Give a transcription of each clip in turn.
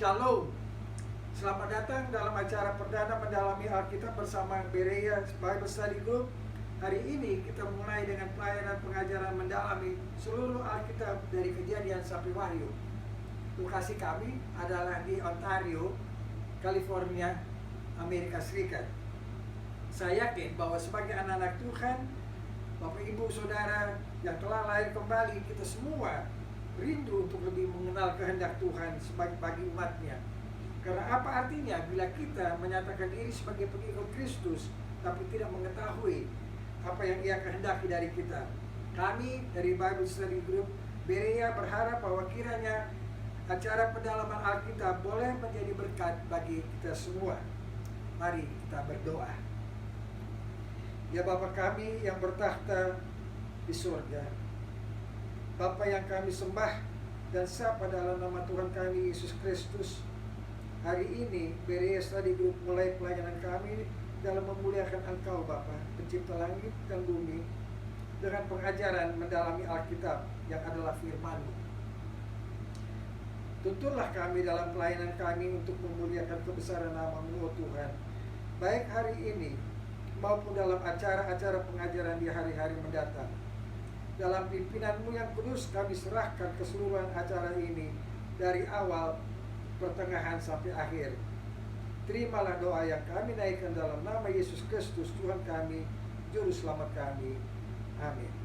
Shalom. Selamat datang dalam acara perdana mendalami Alkitab bersama Berea Bible Study Group. Hari ini kita mulai dengan pelayanan pengajaran mendalami seluruh Alkitab dari Kejadian sampai Wahyu. Lokasi kami adalah di Ontario, California, Amerika Serikat. Saya yakin bahwa sebagai anak-anak Tuhan, Bapak Ibu Saudara yang telah lahir kembali, kita semua rindu untuk lebih mengenal kehendak Tuhan bagi umatnya. Karena apa artinya bila kita menyatakan diri sebagai pengikut Kristus tapi tidak mengetahui apa yang Ia kehendaki dari kita? Kami dari Bible Study Group Berea berharap bahwa kiranya acara pendalaman Alkitab boleh menjadi berkat bagi kita semua. Mari kita berdoa. Ya Bapa kami yang bertahta di surga, Bapa yang kami sembah dan sapa dalam nama Tuhan kami Yesus Kristus, hari ini Berea Study Group mulai pelayanan kami dalam memuliakan Engkau Bapa, pencipta langit dan bumi, dengan pengajaran mendalami Alkitab yang adalah firman-Mu. Tuntunlah kami dalam pelayanan kami untuk memuliakan kebesaran nama-Mu, oh Tuhan, baik hari ini maupun dalam acara-acara pengajaran di hari-hari mendatang. Dalam pimpinan-Mu yang kudus kami serahkan keseluruhan acara ini dari awal, pertengahan sampai akhir. Terimalah doa yang kami naikkan dalam nama Yesus Kristus Tuhan kami, Juru Selamat kami. Amin.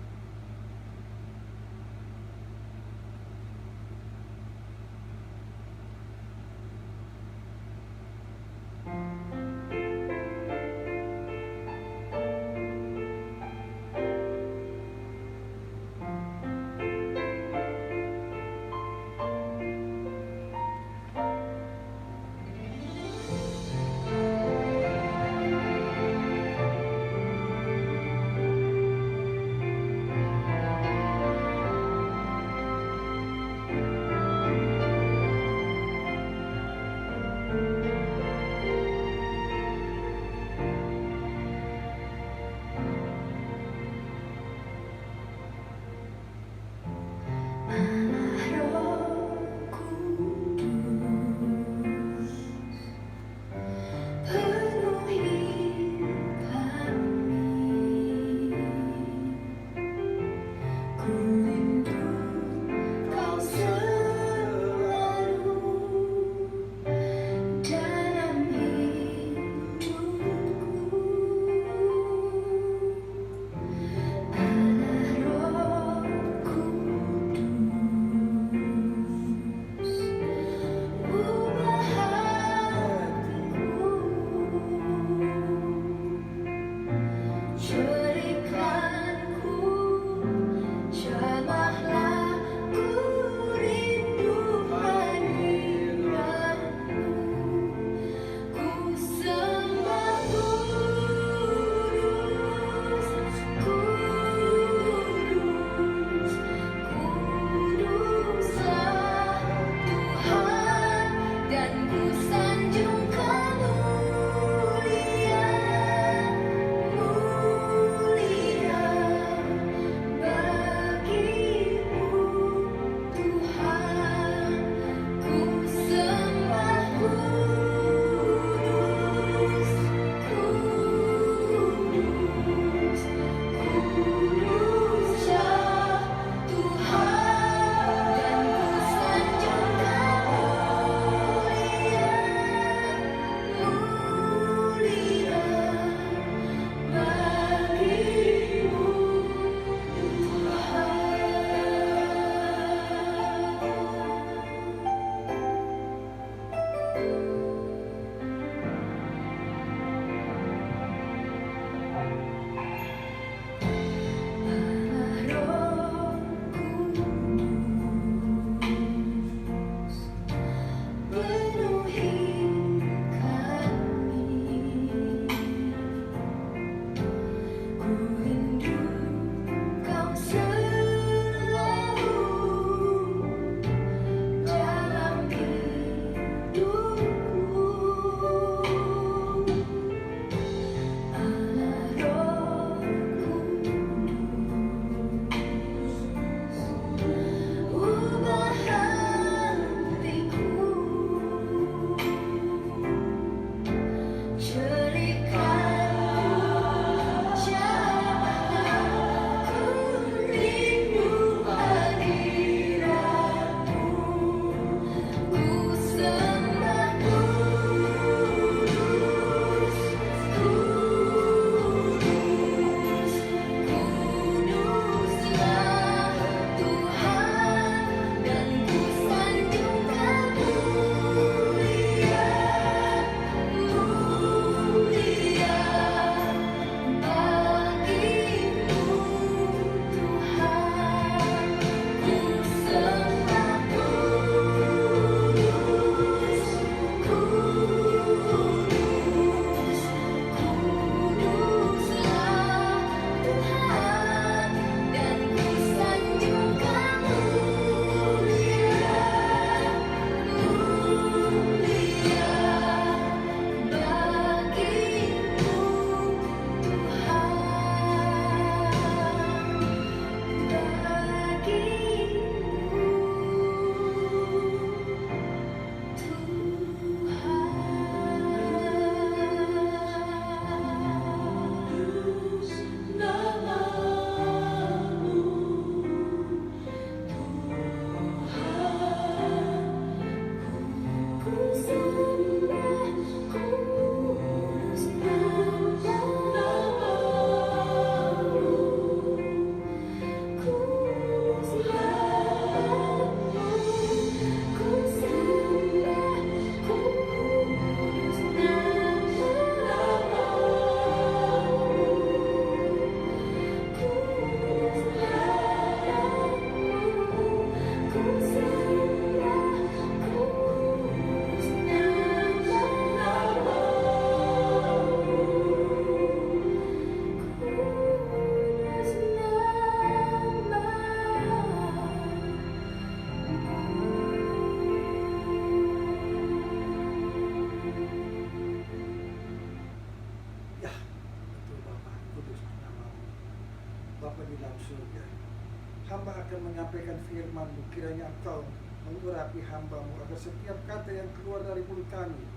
akan menyampaikan firman-Mu. Kiranya Engkau mengurapi hamba-Mu, agar setiap kata yang keluar dari mulut kami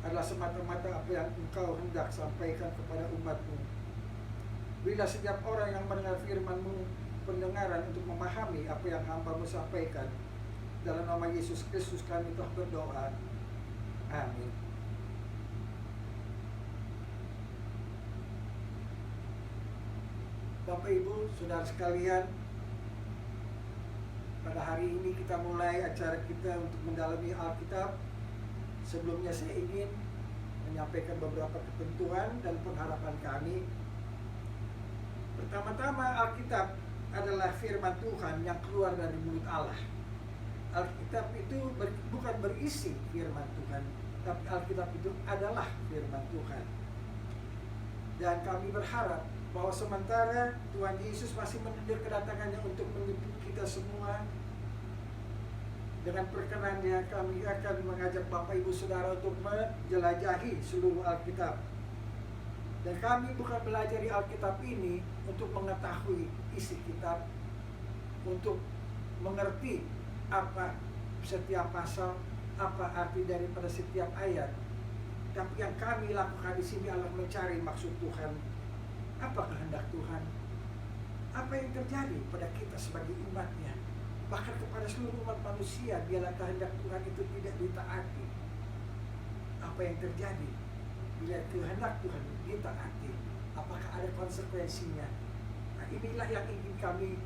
adalah semata-mata apa yang Engkau hendak sampaikan kepada umat-Mu. Bila setiap orang yang mendengar firman-Mu pendengaran untuk memahami apa yang hamba-Mu sampaikan. Dalam nama Yesus Kristus kami telah berdoa. Amin. Bapak Ibu, saudara sekalian, pada hari ini kita mulai acara kita untuk mendalami Alkitab. Sebelumnya saya ingin menyampaikan beberapa ketentuan dan pengharapan kami. Pertama-tama, Alkitab adalah firman Tuhan yang keluar dari mulut Allah. Alkitab itu bukan berisi firman Tuhan, tapi Alkitab itu adalah firman Tuhan. Dan kami berharap bahwa sementara Tuhan Yesus masih menunda kedatangannya untuk menjemput kita semua, dengan perkenannya kami akan mengajak Bapak Ibu Saudara untuk menjelajahi seluruh Alkitab. Dan kami bukan belajar di Alkitab ini untuk mengetahui isi kitab, untuk mengerti apa setiap pasal, apa arti daripada setiap ayat. Tapi yang kami lakukan di sini adalah mencari maksud Tuhan. Apa kehendak Tuhan? Apa yang terjadi pada kita sebagai umatnya? Bahkan kepada seluruh umat manusia, biarlah kehendak Tuhan itu tidak ditaati. Apa yang terjadi bila kehendak Tuhan ditaati? Apakah ada konsekuensinya? Nah, inilah yang ingin kami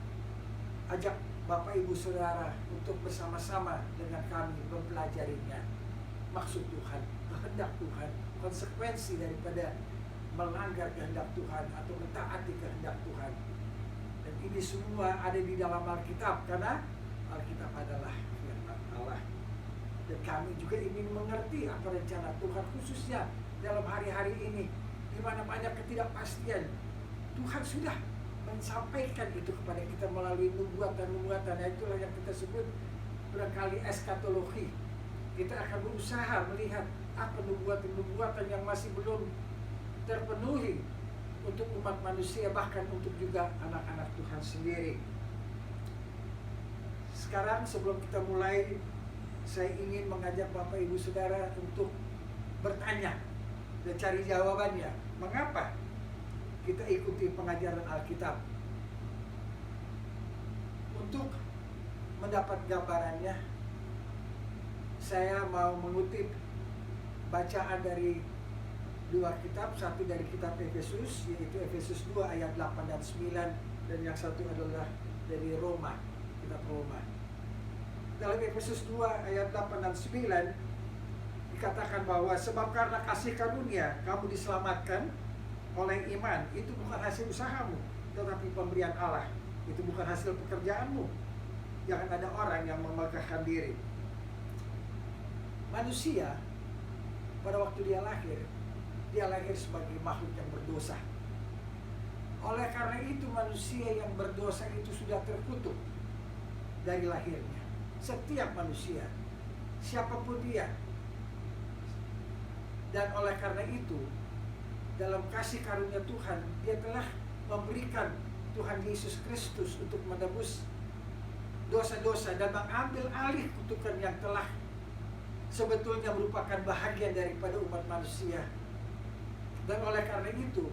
ajak Bapak Ibu Saudara untuk bersama-sama dengan kami mempelajarinya. Maksud Tuhan, kehendak Tuhan, konsekuensi daripada melanggar kehendak Tuhan atau mentaati kehendak Tuhan. Dan ini semua ada di dalam Alkitab, karena Alkitab adalah firman Allah. Dan kami juga ingin mengerti apa rencana Tuhan, khususnya dalam hari-hari ini, di mana banyak ketidakpastian. Tuhan sudah menyampaikan itu kepada kita melalui nubuatan-nubuatan. Nah, itulah yang kita sebut barangkali eskatologi. Kita akan berusaha melihat apa nubuatan-nubuatan yang masih belum terpenuhi untuk umat manusia, bahkan untuk juga anak-anak Tuhan sendiri. Sekarang sebelum kita mulai, saya ingin mengajak Bapak Ibu Saudara untuk bertanya dan cari jawabannya. Mengapa kita ikuti pengajaran Alkitab? Untuk mendapat gambarannya, saya mau mengutip bacaan dari dua kitab, satu dari kitab Efesus, yaitu Efesus 2 ayat 8 dan 9, dan yang satu adalah dari Roma, kitab Roma. Dalam Efesus 2 ayat 8 dan 9 dikatakan bahwa sebab karena kasih karunia kamu diselamatkan oleh iman. Itu bukan hasil usahamu, tetapi pemberian Allah. Itu bukan hasil pekerjaanmu. Jangan ada orang yang memegahkan diri. Manusia pada waktu dia lahir sebagai makhluk yang berdosa. Oleh karena itu manusia yang berdosa itu sudah terkutuk dari lahirnya. Setiap manusia, siapapun dia. Dan oleh karena itu, dalam kasih karunia Tuhan, dia telah memberikan Tuhan Yesus Kristus untuk menebus dosa-dosa dan mengambil alih kutukan yang telah sebetulnya merupakan bahagian daripada umat manusia. Dan oleh karena itu,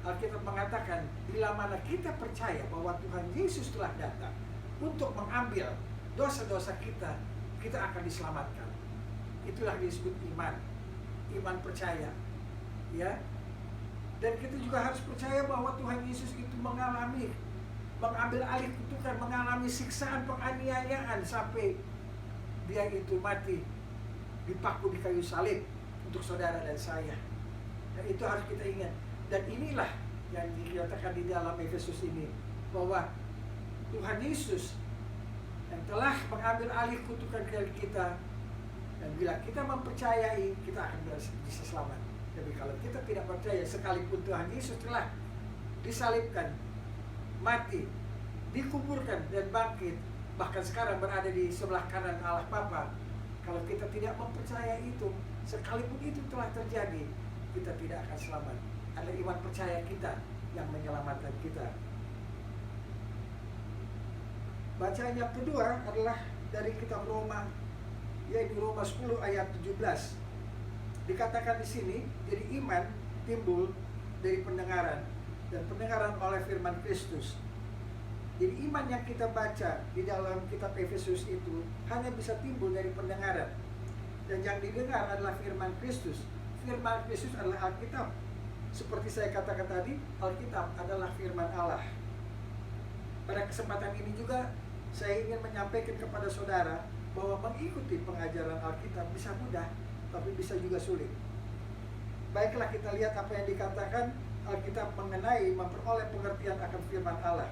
Alkitab mengatakan, bila mana kita percaya bahwa Tuhan Yesus telah datang untuk mengambil dosa-dosa kita, kita akan diselamatkan. Itulah disebut iman. Iman percaya. Ya. Dan kita juga harus percaya bahwa Tuhan Yesus itu mengambil alih kutukan, mengalami siksaan penganiayaan sampai dia itu mati dipaku di kayu salib untuk saudara dan saya. Dan itu harus kita ingat. Dan inilah yang dikatakan di dalam Efesus ini, bahwa Tuhan Yesus yang telah mengambil alih kutukan dari kita, dan bila kita mempercayai, kita akan bisa selamat. Tapi kalau kita tidak percaya, sekalipun Tuhan Yesus telah disalibkan, mati, dikuburkan dan bangkit, bahkan sekarang berada di sebelah kanan Allah Bapa, kalau kita tidak mempercayai itu, sekalipun itu telah terjadi, kita tidak akan selamat. Adalah iman percaya kita yang menyelamatkan kita. Bacaan yang kedua adalah dari kitab Roma, yaitu Roma 10 ayat 17. Dikatakan di sini, jadi iman timbul dari pendengaran, dan pendengaran oleh firman Kristus. Jadi iman yang kita baca di dalam kitab Efesus itu hanya bisa timbul dari pendengaran. Dan yang didengar adalah firman Kristus. Firman Kristus adalah Alkitab. Seperti saya katakan tadi, Alkitab adalah firman Allah. Pada kesempatan ini juga saya ingin menyampaikan kepada saudara bahwa mengikuti pengajaran Alkitab bisa mudah, tapi bisa juga sulit. Baiklah, kita lihat apa yang dikatakan Alkitab mengenai memperoleh pengertian akan firman Allah.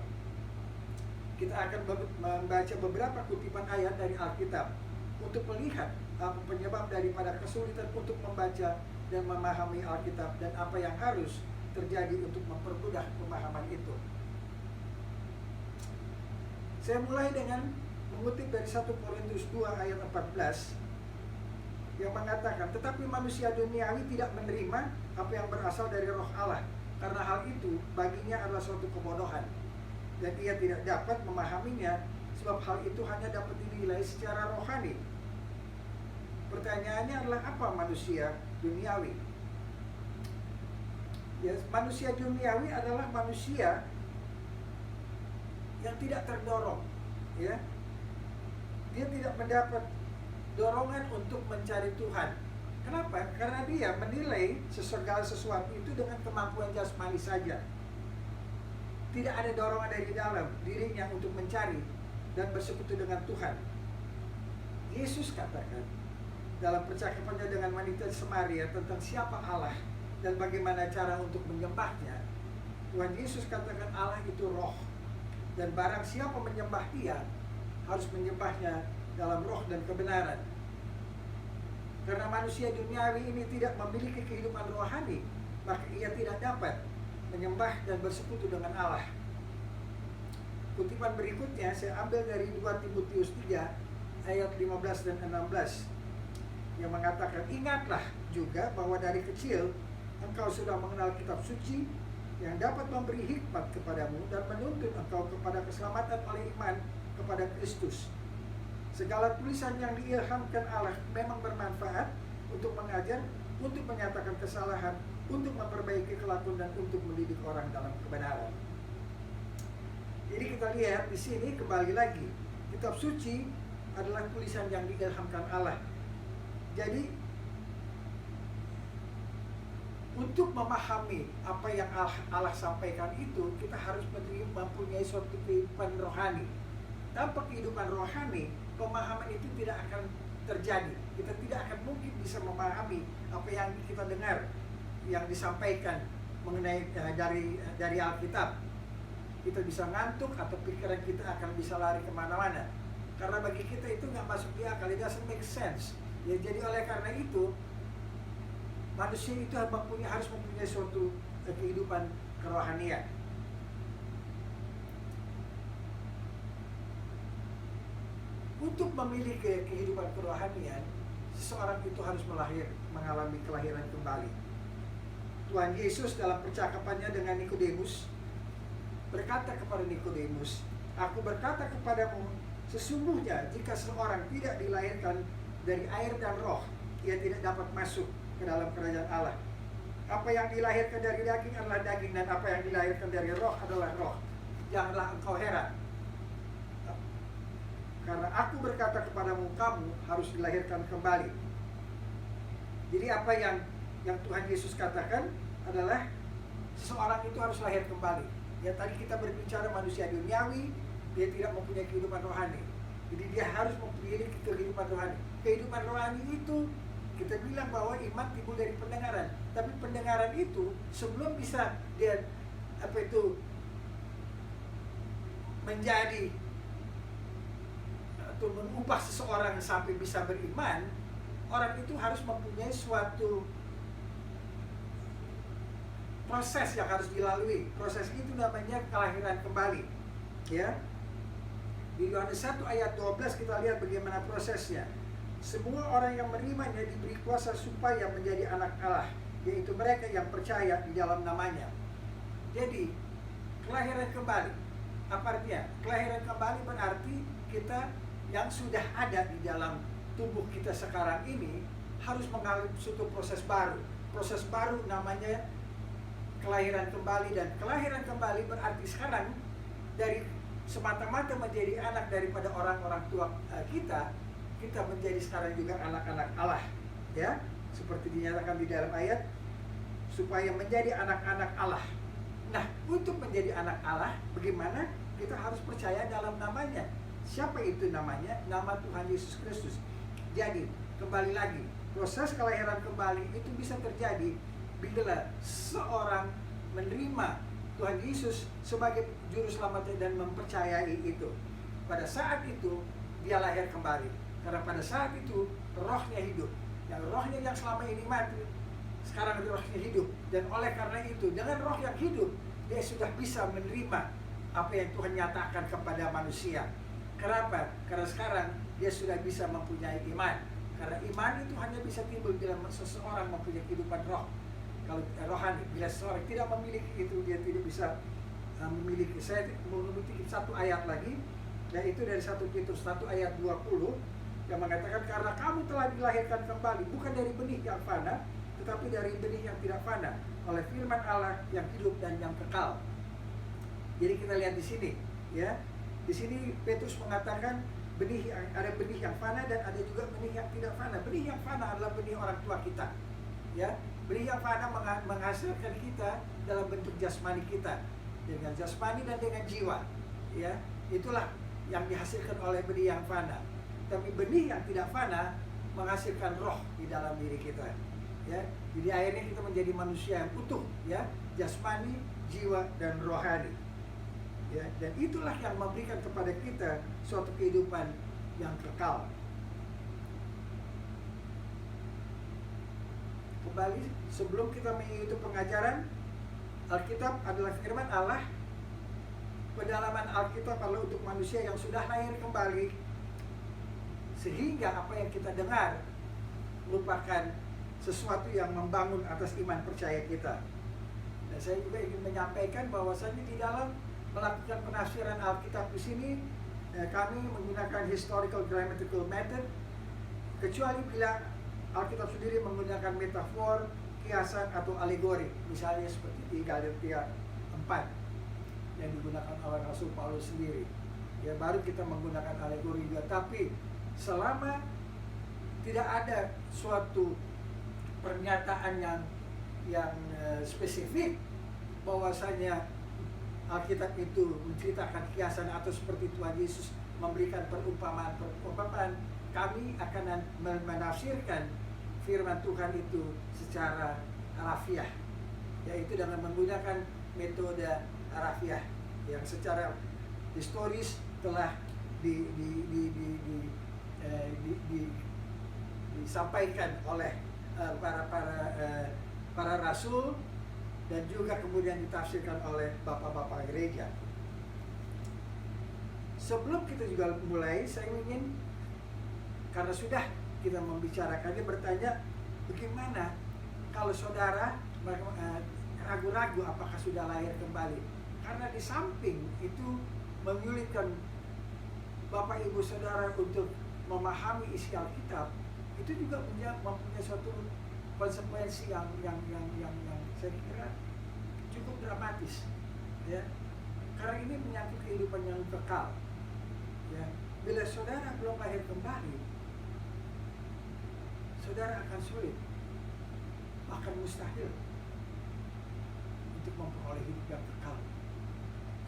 Kita akan membaca beberapa kutipan ayat dari Alkitab untuk melihat apa penyebab daripada kesulitan untuk membaca dan memahami Alkitab, dan apa yang harus terjadi untuk mempermudah pemahaman itu. Saya mulai dengan mengutip dari 1 Korintus 2 ayat 14 yang mengatakan, tetapi manusia duniawi tidak menerima apa yang berasal dari roh Allah, karena hal itu baginya adalah suatu kebodohan, dan ia tidak dapat memahaminya, sebab hal itu hanya dapat dinilai secara rohani. Pertanyaannya adalah, apa manusia duniawi? Ya, manusia duniawi adalah manusia yang tidak terdorong, ya. Dia tidak mendapat dorongan untuk mencari Tuhan. Kenapa? Karena dia menilai segala sesuatu itu dengan kemampuan jasmani saja. Tidak ada dorongan dari dalam dirinya untuk mencari dan bersekutu dengan Tuhan. Yesus katakan dalam percakapannya dengan wanita Samaria tentang siapa Allah dan bagaimana cara untuk menyembahnya. Tuhan Yesus katakan Allah itu roh, dan barang siapa menyembah dia harus menyembahnya dalam roh dan kebenaran. Karena manusia duniawi ini tidak memiliki kehidupan rohani, maka ia tidak dapat menyembah dan bersekutu dengan Allah. Kutipan berikutnya saya ambil dari 2 Timotius 3 ayat 15 dan 16 yang mengatakan, ingatlah juga bahwa dari kecil engkau sudah mengenal kitab suci yang dapat memberi hikmat kepadamu dan menuntun engkau kepada keselamatan oleh iman kepada Kristus. Segala tulisan yang diilhamkan Allah memang bermanfaat untuk mengajar, untuk menyatakan kesalahan, untuk memperbaiki kelakuan, dan untuk mendidik orang dalam kebenaran. Jadi kita lihat di sini kembali lagi, kitab suci adalah tulisan yang diilhamkan Allah. Jadi untuk memahami apa yang Allah sampaikan itu, kita harus mempunyai suatu kehidupan rohani. Tanpa kehidupan rohani, pemahaman itu tidak akan terjadi. Kita tidak akan mungkin bisa memahami apa yang kita dengar, yang disampaikan mengenai dari Alkitab. Kita bisa ngantuk atau pikiran kita akan bisa lari kemana-mana. Karena bagi kita itu nggak masuk di akal, it doesn't make sense. Ya, jadi oleh karena itu, manusia itu harus mempunyai suatu kehidupan kerohanian. Untuk memiliki kehidupan kerohanian, seseorang itu harus mengalami kelahiran kembali. Tuhan Yesus dalam percakapannya dengan Nikodemus berkata kepada Nikodemus, aku berkata kepadamu, sesungguhnya jika seorang tidak dilahirkan dari air dan roh, ia tidak dapat masuk ke dalam kerajaan Allah. Apa yang dilahirkan dari daging adalah daging, dan apa yang dilahirkan dari roh adalah roh. Janganlah engkau heran, karena aku berkata kepadamu, kamu harus dilahirkan kembali. Jadi apa yang Tuhan Yesus katakan adalah seseorang itu harus lahir kembali. Ya, tadi kita berbicara manusia duniawi, dia tidak mempunyai kehidupan rohani. Jadi dia harus mempunyai kehidupan rohani. Kehidupan rohani itu kita bilang bahwa iman timbul dari pendengaran. Tapi pendengaran itu sebelum bisa dia menjadi atau mengubah seseorang sampai bisa beriman, orang itu harus mempunyai suatu proses yang harus dilalui. Proses itu namanya kelahiran kembali. Ya. Di Yohanes 1 ayat 12 kita lihat bagaimana prosesnya. Semua orang yang menerimanya diberi kuasa supaya menjadi anak Allah, yaitu mereka yang percaya di dalam namanya. Jadi, kelahiran kembali Apa artinya? Kelahiran kembali berarti kita yang sudah ada di dalam tubuh kita sekarang ini harus mengalami suatu proses baru. Proses baru namanya kelahiran kembali, dan kelahiran kembali berarti sekarang dari semata-mata menjadi anak daripada orang-orang tua kita menjadi sekarang juga anak-anak Allah, ya, seperti dinyatakan di dalam ayat, supaya menjadi anak-anak Allah. Nah, untuk menjadi anak Allah, bagaimana? Kita harus percaya dalam namanya. Siapa itu namanya? Nama Tuhan Yesus Kristus. Jadi, kembali lagi, proses kelahiran kembali itu bisa terjadi bila seorang menerima Tuhan Yesus sebagai juru selamatnya dan mempercayai itu. Pada saat itu, dia lahir kembali. Karena pada saat itu, rohnya hidup. Yang rohnya yang selama ini mati, sekarang rohnya hidup. Dan oleh karena itu, dengan roh yang hidup, dia sudah bisa menerima apa yang Tuhan nyatakan kepada manusia. Kenapa? Karena sekarang dia sudah bisa mempunyai iman. Karena iman itu hanya bisa timbul bila seseorang mempunyai kehidupan roh. Kalau rohani, bila seseorang tidak memiliki itu, dia tidak bisa memiliki. Saya mau memiliki satu ayat lagi, yaitu dari 1 Petrus 1 ayat 20, yang mengatakan, karena kamu telah dilahirkan kembali, bukan dari benih yang fana, tetapi dari benih yang tidak fana, oleh firman Allah yang hidup dan yang kekal. Jadi kita lihat di sini, ya, di sini Petrus mengatakan ada benih yang fana dan ada juga benih yang tidak fana. Benih yang fana adalah benih orang tua kita, ya. Benih yang fana menghasilkan kita dalam bentuk jasmani kita, dengan jasmani dan dengan jiwa, ya. Itulah yang dihasilkan oleh benih yang fana. Tapi benih yang tidak fana menghasilkan roh di dalam diri kita, ya. Jadi akhirnya kita menjadi manusia yang utuh, ya, jasmani, jiwa, dan rohani, ya. Dan itulah yang memberikan kepada kita suatu kehidupan yang kekal. Kembali, sebelum kita mengikuti pengajaran, Alkitab adalah firman Allah. Pendalaman Alkitab adalah untuk manusia yang sudah lahir kembali, sehingga apa yang kita dengar merupakan sesuatu yang membangun atas iman percaya kita. Dan saya juga ingin menyampaikan bahwasanya di dalam melakukan penafsiran Alkitab di sini, kami menggunakan historical grammatical method, kecuali bila Alkitab sendiri menggunakan metafor, kiasan, atau alegori. Misalnya seperti di Galatia 4 yang digunakan oleh Rasul Paulus sendiri. Ya, baru kita menggunakan alegori juga. Tapi selama tidak ada suatu pernyataan yang spesifik bahwasanya Alkitab itu menceritakan kiasan atau seperti Tuhan Yesus memberikan perumpamaan, kami akan menafsirkan firman Tuhan itu secara harafiah, yaitu dengan menggunakan metode harafiah yang secara historis telah disampaikan oleh para rasul dan juga kemudian ditafsirkan oleh bapak-bapak gereja. Sebelum kita juga mulai, saya ingin, karena sudah kita membicarakannya, bertanya, bagaimana kalau saudara ragu-ragu apakah sudah lahir kembali? Karena di samping itu menyulitkan Bapak Ibu Saudara untuk memahami isi Alkitab, itu juga mempunyai suatu konsekuensi yang saya kira cukup dramatis, ya. Karena ini menyangkut kehidupan yang kekal, ya. Bila saudara belum lahir kembali, saudara akan sulit, bahkan mustahil untuk memperoleh hidup yang kekal,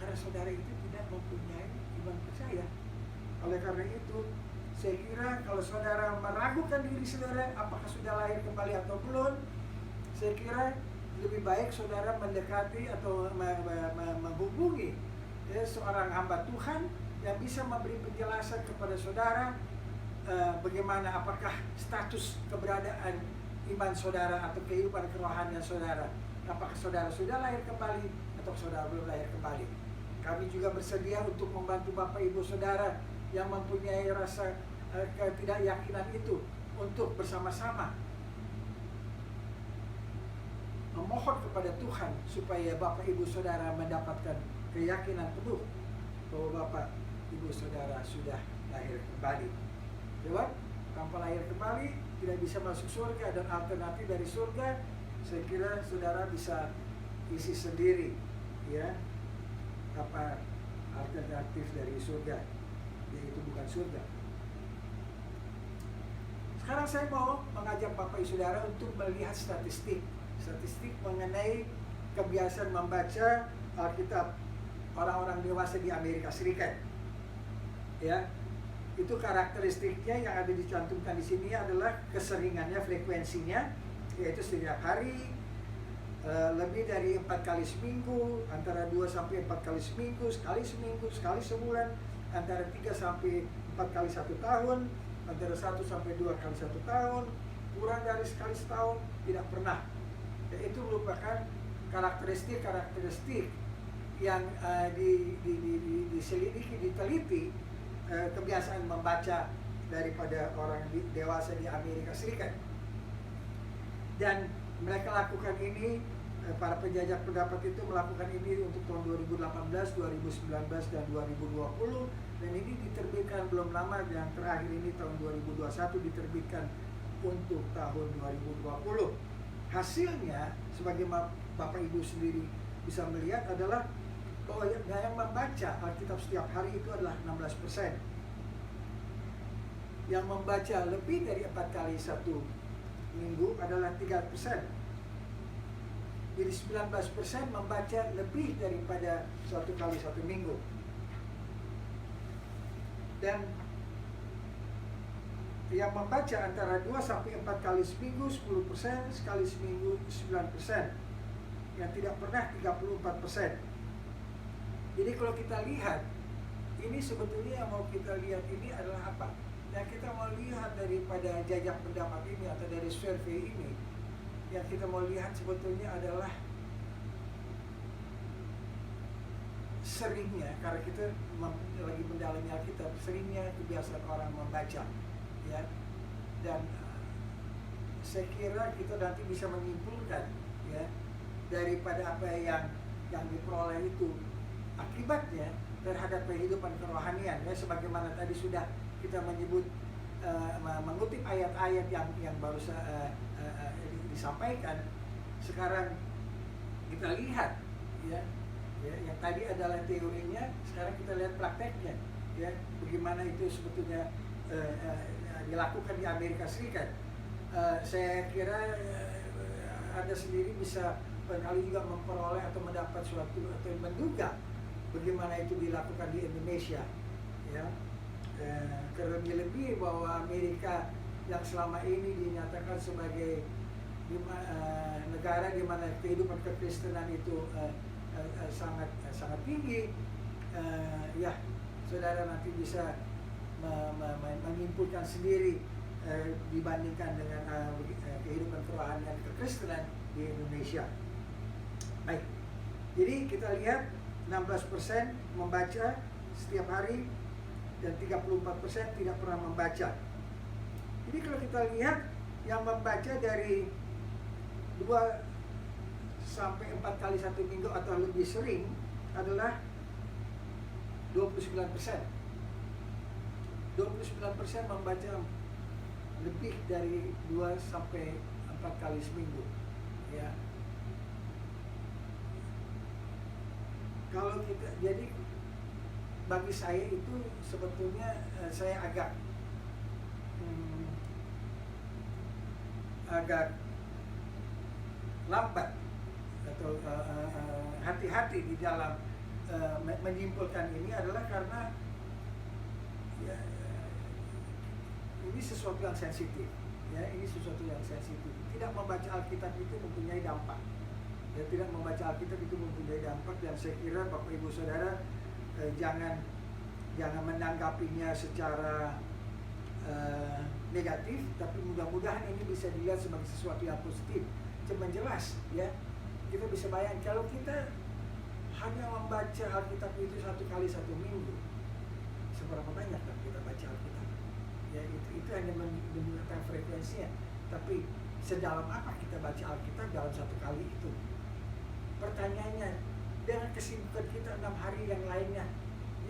karena saudara itu tidak mempunyai iman percaya. Oleh karena itu, saya kira kalau saudara meragukan diri saudara apakah sudah lahir kembali atau belum, saya kira lebih baik saudara mendekati atau menghubungi, ya, seorang hamba Tuhan yang bisa memberi penjelasan kepada saudara bagaimana, apakah status keberadaan iman saudara atau kehidupan kerohanian saudara. Apakah saudara sudah lahir kembali atau saudara belum lahir kembali. Kami juga bersedia untuk membantu Bapak Ibu Saudara yang mempunyai rasa ketidakyakinan itu untuk bersama-sama memohon kepada Tuhan supaya Bapak Ibu Saudara mendapatkan keyakinan penuh bahwa Bapak, Ibu, Saudara sudah lahir kembali. Jawab, tanpa lahir kembali tidak bisa masuk surga, dan alternatif dari surga saya kira saudara bisa isi sendiri, ya, apa alternatif dari surga, yaitu bukan surga. Sekarang saya mau mengajak Bapak Ibu Saudara untuk melihat statistik mengenai kebiasaan membaca Alkitab orang-orang dewasa di Amerika Serikat. Ya, itu karakteristiknya yang ada dicantumkan di sini adalah keseringannya, frekuensinya, yaitu setiap hari, lebih dari 4 kali seminggu, antara 2 sampai 4 kali seminggu, sekali sebulan, antara 3 sampai 4 kali 1 tahun, antara 1 sampai 2 kali 1 tahun, kurang dari sekali setahun, tidak pernah. Itu merupakan karakteristik yang diselidiki, diteliti, kebiasaan membaca daripada orang dewasa di Amerika Serikat. Dan mereka lakukan ini, para penjajah pendapat itu melakukan ini untuk tahun 2018, 2019, dan 2020. Dan ini diterbitkan belum lama, yang terakhir ini tahun 2021 diterbitkan untuk tahun 2020. Hasilnya, sebagai Bapak Ibu sendiri bisa melihat, adalah bahwa yang membaca Alkitab setiap hari itu adalah 16%. Yang membaca lebih dari 4 kali 1 minggu adalah 3%. Jadi 19% membaca lebih daripada 1 kali 1 minggu. Dan yang membaca antara 2 sampai 4 kali seminggu 10%, sekali seminggu 9%. Yang tidak pernah 34%. Jadi kalau kita lihat, ini sebetulnya yang mau kita lihat ini adalah apa? Yang kita mau lihat daripada jajak pendapat ini atau dari survei ini, yang kita mau lihat sebetulnya adalah seringnya, karena kita lagi mendalami Alkitab, seringnya kebiasaan orang membaca, ya. Dan saya kira kita nanti bisa menyimpulkan, ya, daripada apa yang diperoleh itu, akibatnya terhadap kehidupan kerohanian, ya, sebagaimana tadi sudah kita menyebut, mengutip ayat-ayat yang baru disampaikan. Sekarang kita lihat, ya, yang tadi adalah teorinya, sekarang kita lihat prakteknya, ya, bagaimana itu sebetulnya dilakukan di Amerika Serikat. Saya kira Anda sendiri bisa barangkali juga memperoleh atau mendapat suatu atau menduga bagaimana itu dilakukan di Indonesia, ya. Terlebih-lebih bahwa Amerika yang selama ini dinyatakan sebagai negara di mana kehidupan kekristenan itu sangat tinggi, ya, saudara nanti bisa menyimpulkan sendiri dibandingkan dengan kehidupan kerohanian kekristenan di Indonesia. Baik, jadi kita lihat 16% membaca setiap hari dan 34% tidak pernah membaca. Jadi kalau kita lihat yang membaca dari 2 sampai 4 kali 1 minggu atau lebih sering adalah 29%. 29% membaca lebih dari 2 sampai 4 kali seminggu, ya. Kalau kita, jadi bagi saya itu sebetulnya saya agak lambat atau hati-hati di dalam menyimpulkan ini, adalah karena, ya, ini sesuatu yang sensitif, ya, ini sesuatu yang sensitif. Tidak membaca Alkitab itu mempunyai dampak, ya, tidak membaca Alkitab itu mempunyai dampak, dan saya kira Bapak Ibu Saudara jangan menanggapinya secara negatif, tapi mudah-mudahan ini bisa dilihat sebagai sesuatu yang positif. Cuman jelas, ya, kita bisa bayangkan kalau kita hanya membaca Alkitab itu 1 kali 1 minggu, seberapa banyak kan kita baca Alkitab? Ya, itu hanya menunjukkan frekuensinya. Tapi sedalam apa kita baca Alkitab dalam 1 kali itu? Pertanyaannya, dengan kesibukan kita 6 hari yang lainnya,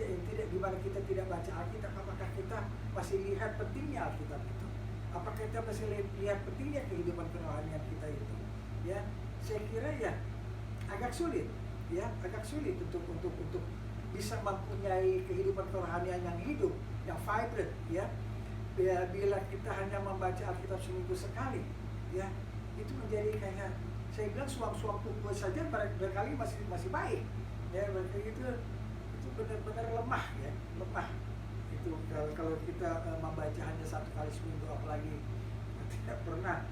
yang tidak, gimana kita tidak baca Alkitab? Apakah kita masih lihat pentingnya Alkitab itu? Apakah kita masih lihat pentingnya kehidupan kerohanian kita itu? Ya, saya kira ya agak sulit, ya agak sulit untuk bisa mempunyai kehidupan kerohanian yang hidup, yang vibrant, ya. Bila kita hanya membaca Alkitab seminggu sekali, ya itu menjadi kayak saya bilang suam-suam pupus saja barangkali masih baik, ya berarti itu benar-benar lemah, ya lemah itu kalau kita membaca hanya satu kali seminggu, apalagi tidak pernah.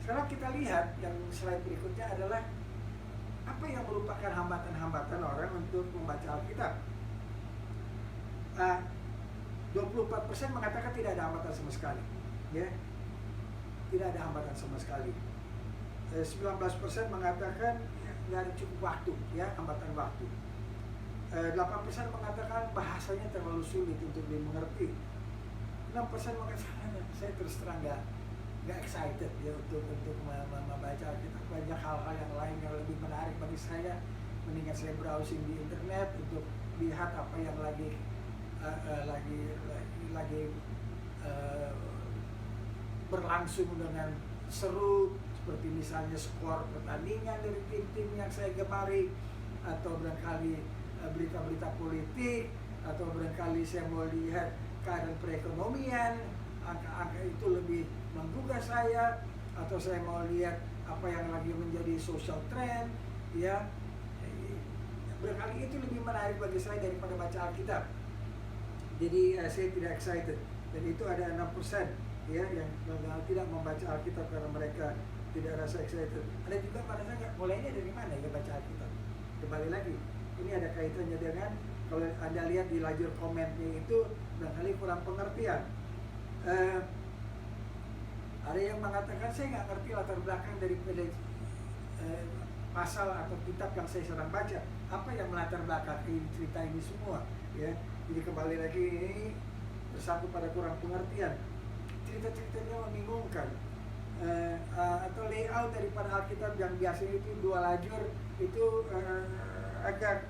Sekarang kita lihat yang slide berikutnya adalah apa yang merupakan hambatan-hambatan orang untuk membaca Alkitab. 24% mengatakan tidak ada hambatan sama sekali, ya tidak ada hambatan sama sekali. 19% mengatakan nggak ada cukup waktu, ya hambatan waktu. 8% mengatakan bahasanya terlalu sulit untuk dimengerti. 6% mengatakan saya terus terang nggak excited, ya untuk membaca Alkitab. Banyak hal-hal yang lain yang lebih menarik bagi saya, mendingan saya browsing di internet untuk lihat apa yang lagi berlangsung dengan seru, seperti misalnya skor pertandingan dari tim-tim yang saya gemari, atau barangkali berita-berita politik, atau barangkali saya mau lihat keadaan perekonomian, angka-angka itu lebih menggugah saya, atau saya mau lihat apa yang lagi menjadi social trend, ya barangkali itu lebih menarik bagi saya daripada baca Alkitab. Jadi saya tidak excited, dan itu ada 6%, ya yang tidak membaca Alkitab karena mereka tidak rasa excited. Ada juga pada saya mulainya dari mana ya baca Alkitab. Kembali lagi, ini ada kaitannya dengan kalau Anda lihat di lajur komennya itu barangkali kurang pengertian. Ada yang mengatakan saya nggak ngerti latar belakang dari pasal atau kitab yang saya sedang baca. Apa yang melatar belakangi cerita ini semua, ya. Jadi kembali lagi ini bersatu pada kurang pengertian. Cerita-ceritanya membingungkan. Atau layout daripada Alkitab yang biasanya itu 2 lajur itu agak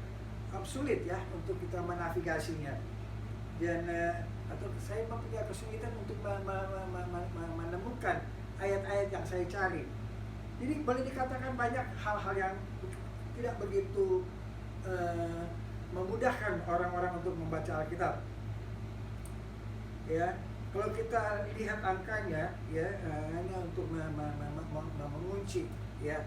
sulit, ya untuk kita menavigasinya. Dan atau saya mempunyai kesulitan untuk menemukan ayat-ayat yang saya cari. Jadi boleh dikatakan banyak hal-hal yang tidak begitu memudahkan orang-orang untuk membaca Alkitab. Ya, kalau kita lihat angkanya, ya hanya untuk mengunci, ya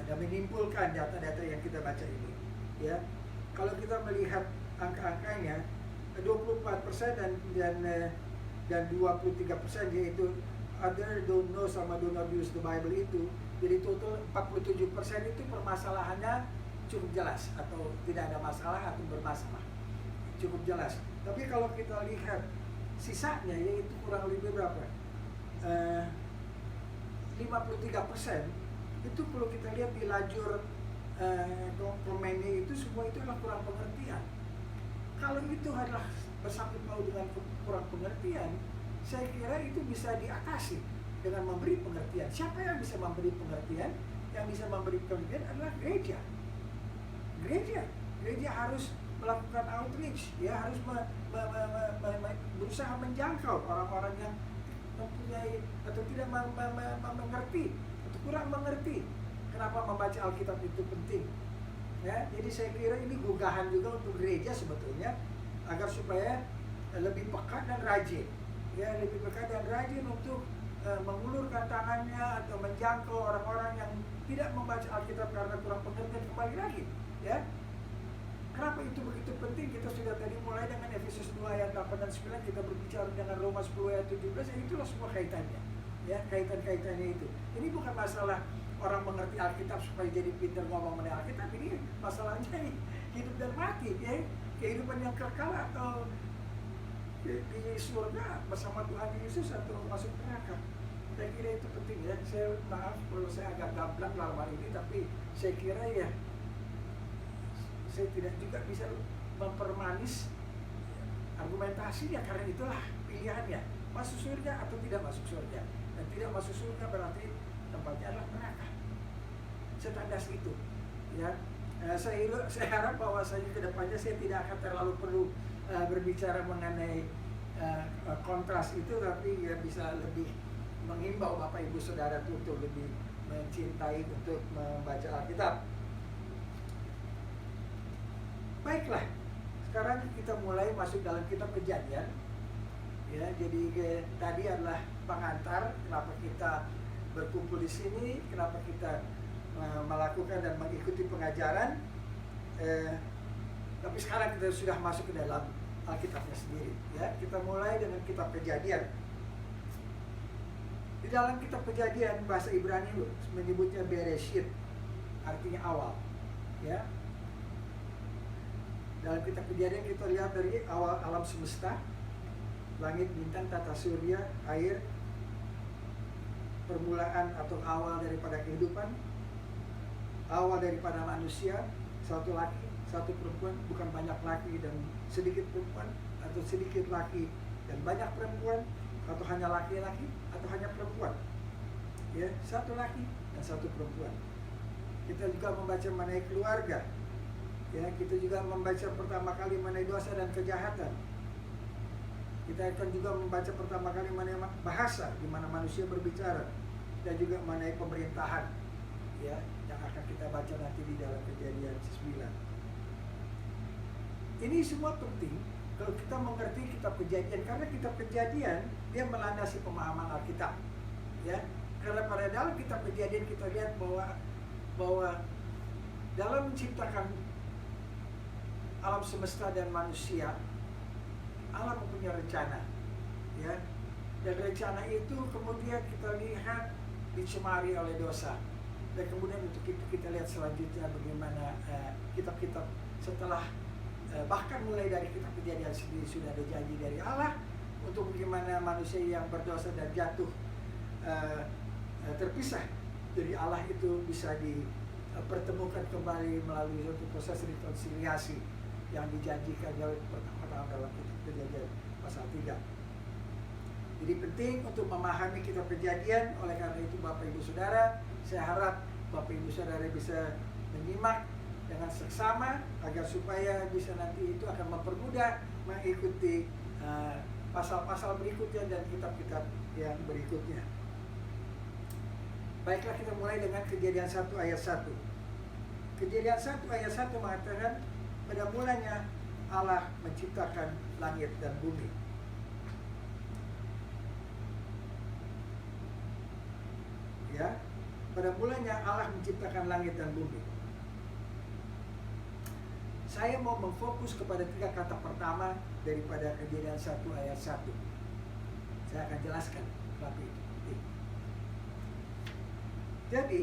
dan menyimpulkan data-data yang kita baca ini, ya. Kalau kita melihat angka-angkanya 24% dan 23%, yaitu other don't know sama do not use the Bible itu. Jadi total 47% itu permasalahannya cukup jelas, atau tidak ada masalah atau bermasalah, cukup jelas. Tapi kalau kita lihat sisanya, yaitu kurang lebih berapa? 53% itu kalau kita lihat di lajur komennya itu semua itu adalah kurang pengertian. Kalau itu adalah bersangkut paut dengan kurang pengertian, saya kira itu bisa diatasi dengan memberi pengertian. Siapa yang bisa memberi pengertian? Yang bisa memberi pengertian adalah gereja. Gereja harus melakukan outreach, ya harus berusaha menjangkau orang-orang yang mempunyai atau tidak mengerti atau kurang mengerti kenapa membaca Alkitab itu penting. Ya, jadi saya kira ini gugahan juga untuk gereja sebetulnya, agar supaya lebih peka dan rajin, ya lebih peka dan rajin untuk mengulurkan tangannya atau menjangkau orang-orang yang tidak membaca Alkitab karena kurang pengertian. Kembali lagi, ya kenapa itu begitu penting? Kita sudah tadi mulai dengan Efesus 2 ayat 8 dan 9, kita berbicara dengan Roma 10 ayat 17, ya itulah semua kaitannya, ya kaitan-kaitannya itu. Ini bukan masalah orang mengerti Alkitab supaya jadi pintar ngomong mengenai Alkitab. Ini masalahnya nih, hidup dan mati, ya kehidupan yang kekal atau di surga bersama Tuhan Yesus atau masuk neraka. Saya kira itu penting, ya. Saya maaf kalau saya agak gamblang dalam hal ini, tapi saya kira ya saya tidak juga bisa mempermanis argumentasinya, karena itulah pilihannya, masuk surga atau tidak masuk surga. Dan tidak masuk surga berarti tempatnya adalah neraka. Setandas itu, ya. Saya harap bahwasanya kedepannya saya tidak akan terlalu perlu berbicara mengenai kontras itu, tapi ya bisa lebih menghimbau Bapak Ibu Saudara untuk lebih mencintai untuk membaca Alkitab. Baiklah, sekarang kita mulai masuk dalam kitab Kejadian. Ya, jadi tadi adalah pengantar kenapa kita berkumpul di sini, kenapa kita melakukan dan mengikuti pengajaran. Tapi sekarang kita sudah masuk ke dalam Alkitabnya sendiri. Ya, kita mulai dengan kitab Kejadian. Di dalam kitab Kejadian bahasa Ibrani menyebutnya Bereshit, artinya awal. Ya. Dalam kitab Kejadian kita lihat dari awal alam semesta, langit, bintang, tata surya, air, permulaan atau awal daripada kehidupan, awal daripada manusia, satu laki, satu perempuan, bukan banyak laki dan sedikit perempuan, atau sedikit laki dan banyak perempuan, atau hanya laki-laki, atau hanya perempuan. Ya, satu laki dan satu perempuan. Kita juga membaca mengenai keluarga. Ya, kita juga membaca pertama kali mengenai dosa dan kejahatan. Kita akan juga membaca pertama kali mengenai bahasa, di mana manusia berbicara, dan juga mengenai pemerintahan, ya, yang akan kita baca nanti di dalam Kejadian 9. Ini semua penting kalau kita mengerti kitab Kejadian, karena kitab Kejadian dia melandasi pemahaman Alkitab. Ya, karena pada dalam kitab Kejadian kita lihat bahwa dalam menciptakan alam semesta dan manusia, Allah mempunyai rencana, ya. Dan rencana itu kemudian kita lihat dicemari oleh dosa. Dan kemudian untuk itu kita lihat selanjutnya bagaimana kitab-kitab setelah bahkan mulai dari kitab Kejadian sendiri sudah ada janji dari Allah untuk bagaimana manusia yang berdosa dan jatuh terpisah dari Allah itu bisa dipertemukan kembali melalui suatu proses rekonsiliasi yang dijanjikan pertama-tama dalam kitab Kejadian pasal 3. Jadi penting untuk memahami kitab Kejadian. Oleh karena itu Bapak Ibu Saudara, saya harap Bapak Ibu Saudara bisa menyimak dengan seksama agar supaya bisa nanti itu akan mempermudah mengikuti pasal-pasal berikutnya dan kitab-kitab yang berikutnya. Baiklah, kita mulai dengan Kejadian 1 ayat 1. Kejadian 1 ayat 1 mengatakan, pada mulanya Allah menciptakan langit dan bumi. Ya, pada mulanya Allah menciptakan langit dan bumi. Saya mau memfokus kepada 3 kata pertama daripada Kejadian 1 ayat 1. Saya akan jelaskan kenapa itu penting. Jadi,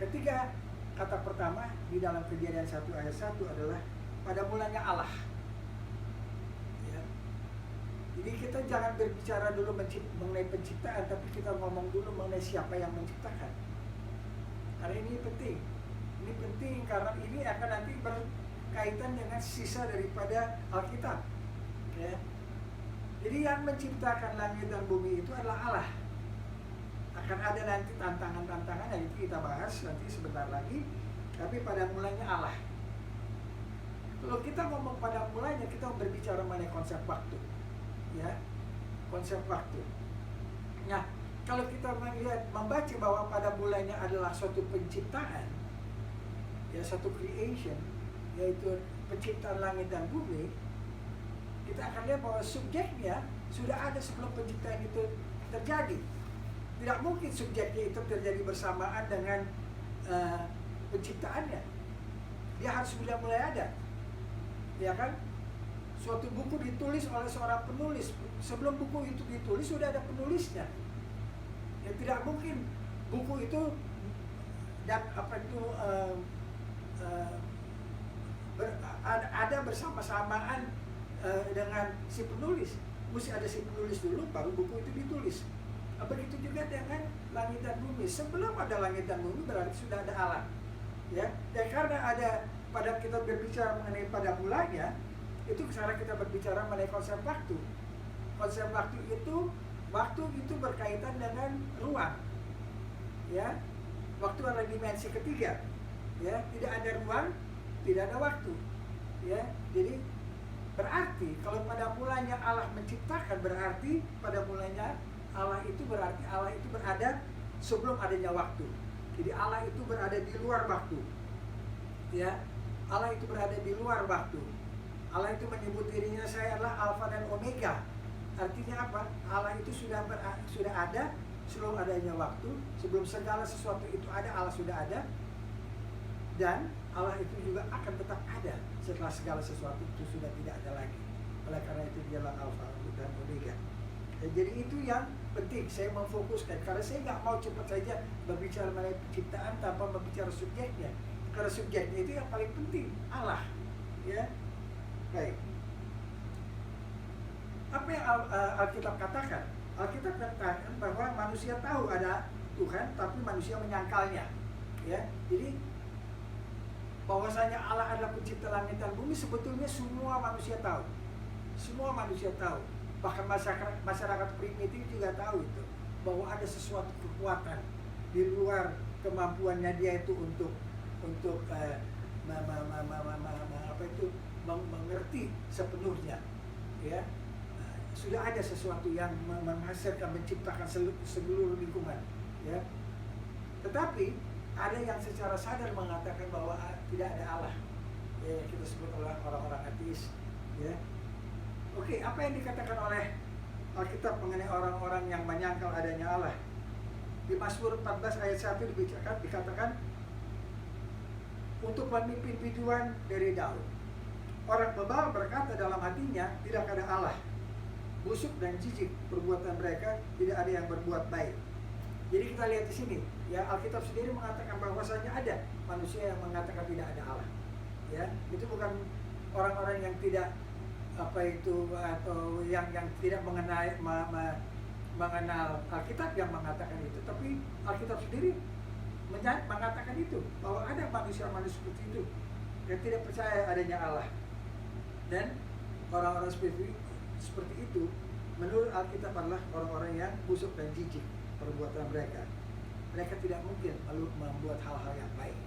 ketiga kata pertama di dalam Kejadian 1 ayat 1 adalah pada mulanya Allah. Ya. Jadi kita jangan berbicara dulu mengenai penciptaan, tapi kita ngomong dulu mengenai siapa yang menciptakan. Karena ini penting. Ini penting karena ini akan nanti berkaitan dengan sisa daripada Alkitab. Ya. Jadi yang menciptakan langit dan bumi itu adalah Allah. Akan ada nanti tantangan-tantangan yang itu kita bahas nanti sebentar lagi. Tapi pada mulanya Allah. Kalau kita ngomong pada mulanya, kita berbicara mengenai konsep waktu. Ya, konsep waktu. Nah, kalau kita melihat, membaca bahwa pada mulanya adalah suatu penciptaan, ya, satu creation, yaitu penciptaan langit dan bumi, kita akan lihat bahwa subjeknya sudah ada sebelum penciptaan itu terjadi. Tidak mungkin subjeknya itu terjadi bersamaan dengan penciptaannya. Dia harus mulai ada, ya kan? Suatu buku ditulis oleh seorang penulis. Sebelum buku itu ditulis sudah ada penulisnya. Ya, tidak mungkin buku itu dan ada bersama-samaan dengan si penulis. Mesti ada si penulis dulu, baru buku itu ditulis. Begitu juga dengan langit dan bumi. Sebelum ada langit dan bumi berarti sudah ada Allah. Ya, dan karena ada pada kita berbicara mengenai pada mulanya, itu sekarang kita berbicara mengenai konsep waktu. Konsep waktu itu berkaitan dengan ruang. Ya, waktu adalah dimensi ketiga. ya, tidak ada ruang, tidak ada waktu, ya. Jadi berarti kalau pada mulanya Allah menciptakan, berarti pada mulanya Allah itu berada sebelum adanya waktu. Jadi Allah itu berada di luar waktu, ya. Allah itu berada di luar waktu. Allah itu menyebut dirinya, saya adalah Alfa dan Omega. Artinya apa? Allah itu sudah ada sebelum adanya waktu, sebelum segala sesuatu itu ada, Allah sudah ada. Dan Allah itu juga akan tetap ada setelah segala sesuatu itu sudah tidak ada lagi. Oleh karena itu dialah Alfa dan Omega. Ya, jadi itu yang penting saya memfokuskan, karena saya nggak mau cepat saja berbicara mengenai penciptaan tanpa berbicara subjeknya. Karena subjeknya itu yang paling penting, Allah. Ya, baik. Apa yang Alkitab katakan? Alkitab katakan bahwa manusia tahu ada Tuhan, tapi manusia menyangkalnya. Ya, jadi bahwasanya Allah adalah pencipta langit dan bumi sebetulnya semua manusia tahu. Semua manusia tahu. Bahkan masyarakat primitif juga tahu itu, bahwa ada sesuatu kekuatan di luar kemampuannya dia itu untuk mengerti sepenuhnya, ya. Sudah ada sesuatu yang menghasilkan, menciptakan seluruh lingkungan, ya. Tetapi ada yang secara sadar mengatakan bahwa tidak ada Allah, ya, kita sebut orang-orang ateis, ya. Oke, apa yang dikatakan oleh Alkitab mengenai orang-orang yang menyangkal adanya Allah? Di Mazmur 14 ayat 1 dikatakan untuk pemimpin biduan dari Daud. Orang bebal berkata dalam hatinya, tidak ada Allah. Busuk dan jijik perbuatan mereka, tidak ada yang berbuat baik. Jadi kita lihat di sini, ya, Alkitab sendiri mengatakan bahwasanya ada manusia yang mengatakan tidak ada Allah. Ya, itu bukan orang-orang yang tidak atau yang tidak mengenal Alkitab yang mengatakan itu, tapi Alkitab sendiri mengatakan itu, bahwa ada manusia-manusia seperti itu yang tidak percaya adanya Allah. Dan orang-orang seperti itu menurut Alkitab adalah orang-orang yang busuk dan jijik perbuatan mereka. Mereka tidak mungkin membuat hal-hal yang baik,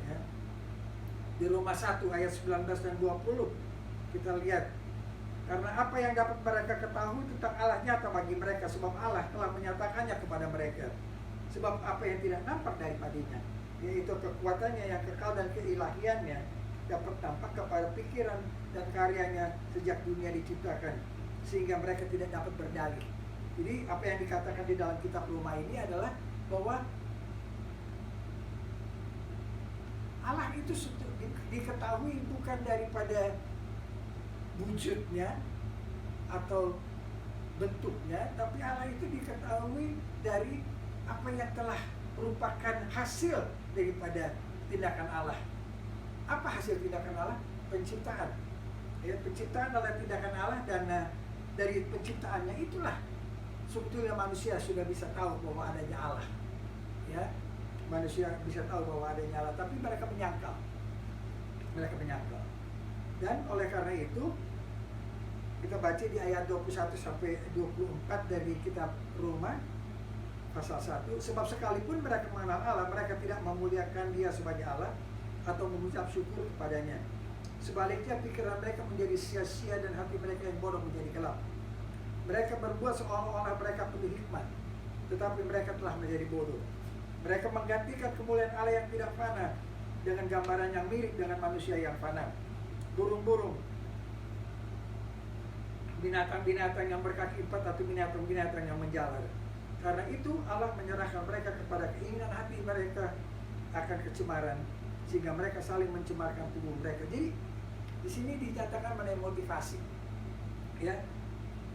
ya. Di Roma 1 ayat 19 dan 20 kita lihat, karena apa yang dapat mereka ketahui tentang Allah nyata bagi mereka, sebab Allah telah menyatakannya kepada mereka. Sebab apa yang tidak nampak daripadanya, yaitu kekuatannya yang kekal dan keilahiannya, dapat tampak kepada pikiran dan karyanya sejak dunia diciptakan, sehingga mereka tidak dapat berdalih. Jadi apa yang dikatakan di dalam kitab Roma ini adalah bahwa Allah itu diketahui bukan daripada wujudnya atau bentuknya, tapi Allah itu diketahui dari apa yang telah merupakan hasil daripada tindakan Allah. Apa hasil tindakan Allah? Penciptaan. Ya, penciptaan adalah tindakan Allah, dan dari penciptaannya itulah sebetulnya manusia sudah bisa tahu bahwa adanya Allah. Ya, manusia bisa tahu bahwa adanya Allah, tapi mereka menyangkal. Mereka menyangkal. Dan oleh karena itu kita baca di ayat 21 sampai 24 dari kitab Roma pasal 1, sebab sekalipun mereka mengenal Allah, mereka tidak memuliakan Dia sebagai Allah atau mengucap syukur kepadanya. Sebaliknya pikiran mereka menjadi sia-sia dan hati mereka yang bodoh menjadi gelap. Mereka berbuat seolah-olah mereka penuh hikmat, tetapi mereka telah menjadi bodoh. Mereka menggantikan kemuliaan Allah yang tidak fana dengan gambaran yang mirip dengan manusia yang fana, burung-burung, binatang-binatang yang berkaki 4 atau binatang-binatang yang menjalar. Karena itu Allah menyerahkan mereka kepada keinginan hati mereka akan kecemaran, sehingga mereka saling mencemarkan tubuh mereka. Jadi di sini dinyatakan mengenai motivasi, ya.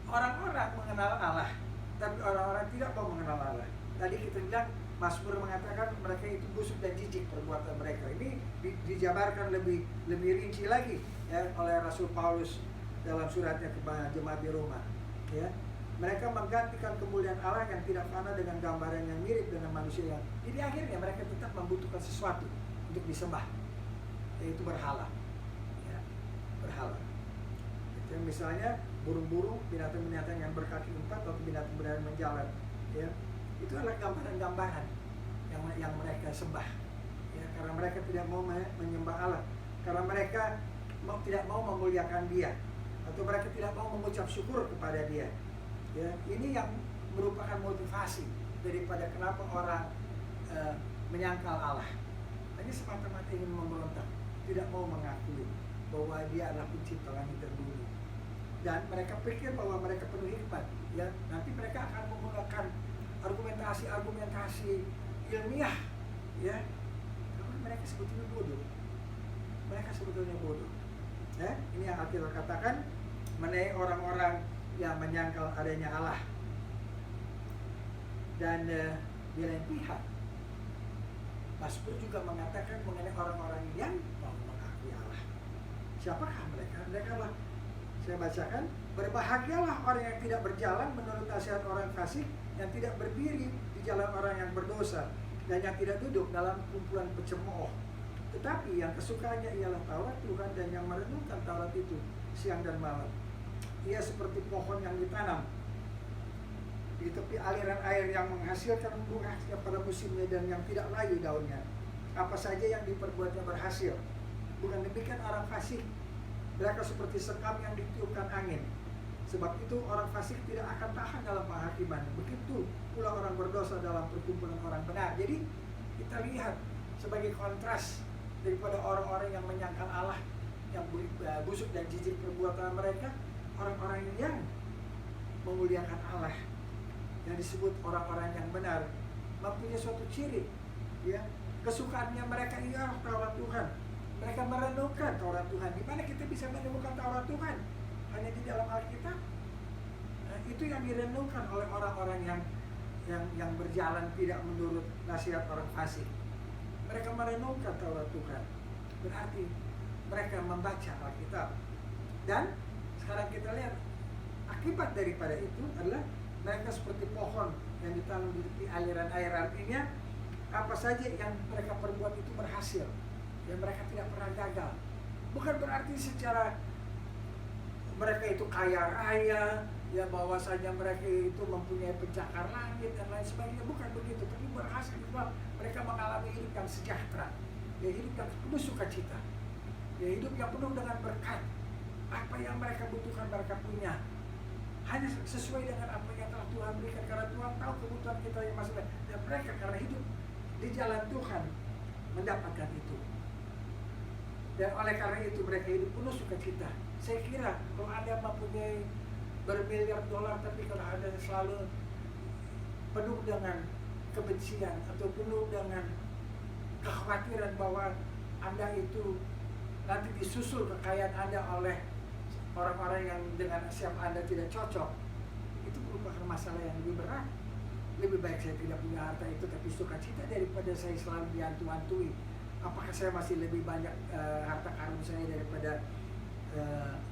Orang-orang mengenal Allah, tapi orang-orang tidak mau mengenal Allah. Tadi kita bilang Mazmur mengatakan mereka itu busuk dan jijik perbuatan mereka. Ini dijabarkan lebih rinci lagi, ya, oleh Rasul Paulus dalam suratnya kepada jemaat di Roma, ya. Mereka menggantikan kemuliaan Allah yang tidak fana dengan gambaran yang mirip dengan manusia yang. Jadi akhirnya mereka tetap membutuhkan sesuatu untuk disembah, yaitu berhala, ya, berhala. Itu misalnya burung-burung, binatang-binatang yang berkaki 4 atau binatang-binatang menjalar, ya. Itu adalah gambaran-gambaran yang mereka sembah, Ya, karena mereka tidak mau menyembah Allah, karena mereka tidak mau memuliakan Dia, atau mereka tidak mau mengucap syukur kepada Dia. Ya, ini yang merupakan motivasi daripada kenapa orang menyangkal Allah. Hanya semata-mata ingin memberontak, tidak mau mengakui bahwa Dia adalah pencipta langit dan bumi. Dan mereka pikir bahwa mereka penuh hikmat. Ya, nanti mereka akan menggunakan argumentasi ilmiah. Ya, karena mereka sebetulnya bodoh. Mereka sebetulnya bodoh. Ya, ini yang Alkitab katakan mengenai orang-orang yang menyangkal adanya Allah. Dan di lain pihak, Mazmur juga mengatakan mengenai orang-orang yang mau mengakui Allah. Siapakah mereka? Mereka lah, saya bacakan, berbahagialah orang yang tidak berjalan menurut nasihat orang fasik, yang tidak berdiri di jalan orang yang berdosa, dan yang tidak duduk dalam kumpulan pencemooh. Tetapi yang kesukaannya ialah Taurat Tuhan, dan yang merenungkan Taurat itu siang dan malam. Ia seperti pohon yang ditanam di tepi aliran air, yang menghasilkan bunga pada musimnya dan yang tidak layu daunnya. Apa saja yang diperbuatnya berhasil. Bukan demikian orang fasik, mereka seperti sekam yang ditiupkan angin. Sebab itu orang fasik tidak akan tahan dalam penghakiman. Begitu pula orang berdosa dalam perkumpulan orang benar. Jadi kita lihat sebagai kontras daripada orang-orang yang menyangkal Allah, yang busuk dan jijik perbuatan mereka, orang-orang yang memuliakan Allah, yang disebut orang-orang yang benar, mempunyai suatu ciri, ya, kesukaannya mereka ialah Taurat Tuhan. Mereka merenungkan Taurat Tuhan. Di mana kita bisa menemukan Taurat Tuhan? Hanya di dalam Alkitab. Nah, itu yang direnungkan oleh orang-orang yang berjalan tidak menurut nasihat orang fasik. Mereka merenungkan Taurat Tuhan. Berarti mereka membaca Alkitab. Dan sekarang kita lihat akibat daripada itu adalah mereka seperti pohon yang ditanam di aliran air. Artinya apa saja yang mereka perbuat itu berhasil, dan mereka tidak pernah gagal. Bukan berarti secara mereka itu kaya raya, ya bahwasanya mereka itu mempunyai pencakar langit dan lain sebagainya. Bukan begitu, tapi berhasil sebab mereka mengalami hidup yang sejahtera, ya, hidup yang penuh sukacita, ya, hidup yang penuh dengan berkat. Apa yang mereka butuhkan mereka punya, hanya sesuai dengan apa yang telah Tuhan berikan, karena Tuhan tahu kebutuhan kita yang masih lain. Dan mereka karena hidup di jalan Tuhan mendapatkan itu. Dan oleh karena itu mereka hidup penuh sukacita. Saya kira kalau Anda mempunyai bermiliar dolar, tapi kalau Anda selalu penuh dengan kebencian atau penuh dengan kekhawatiran bahwa Anda itu nanti disusul kekayaan Anda oleh orang-orang yang dengan siapa Anda tidak cocok, itu merupakan masalah yang lebih berat. Lebih baik saya tidak punya harta itu tapi sukacita daripada saya selalu dihantu-hantui. Apakah saya masih lebih banyak harta karun saya daripada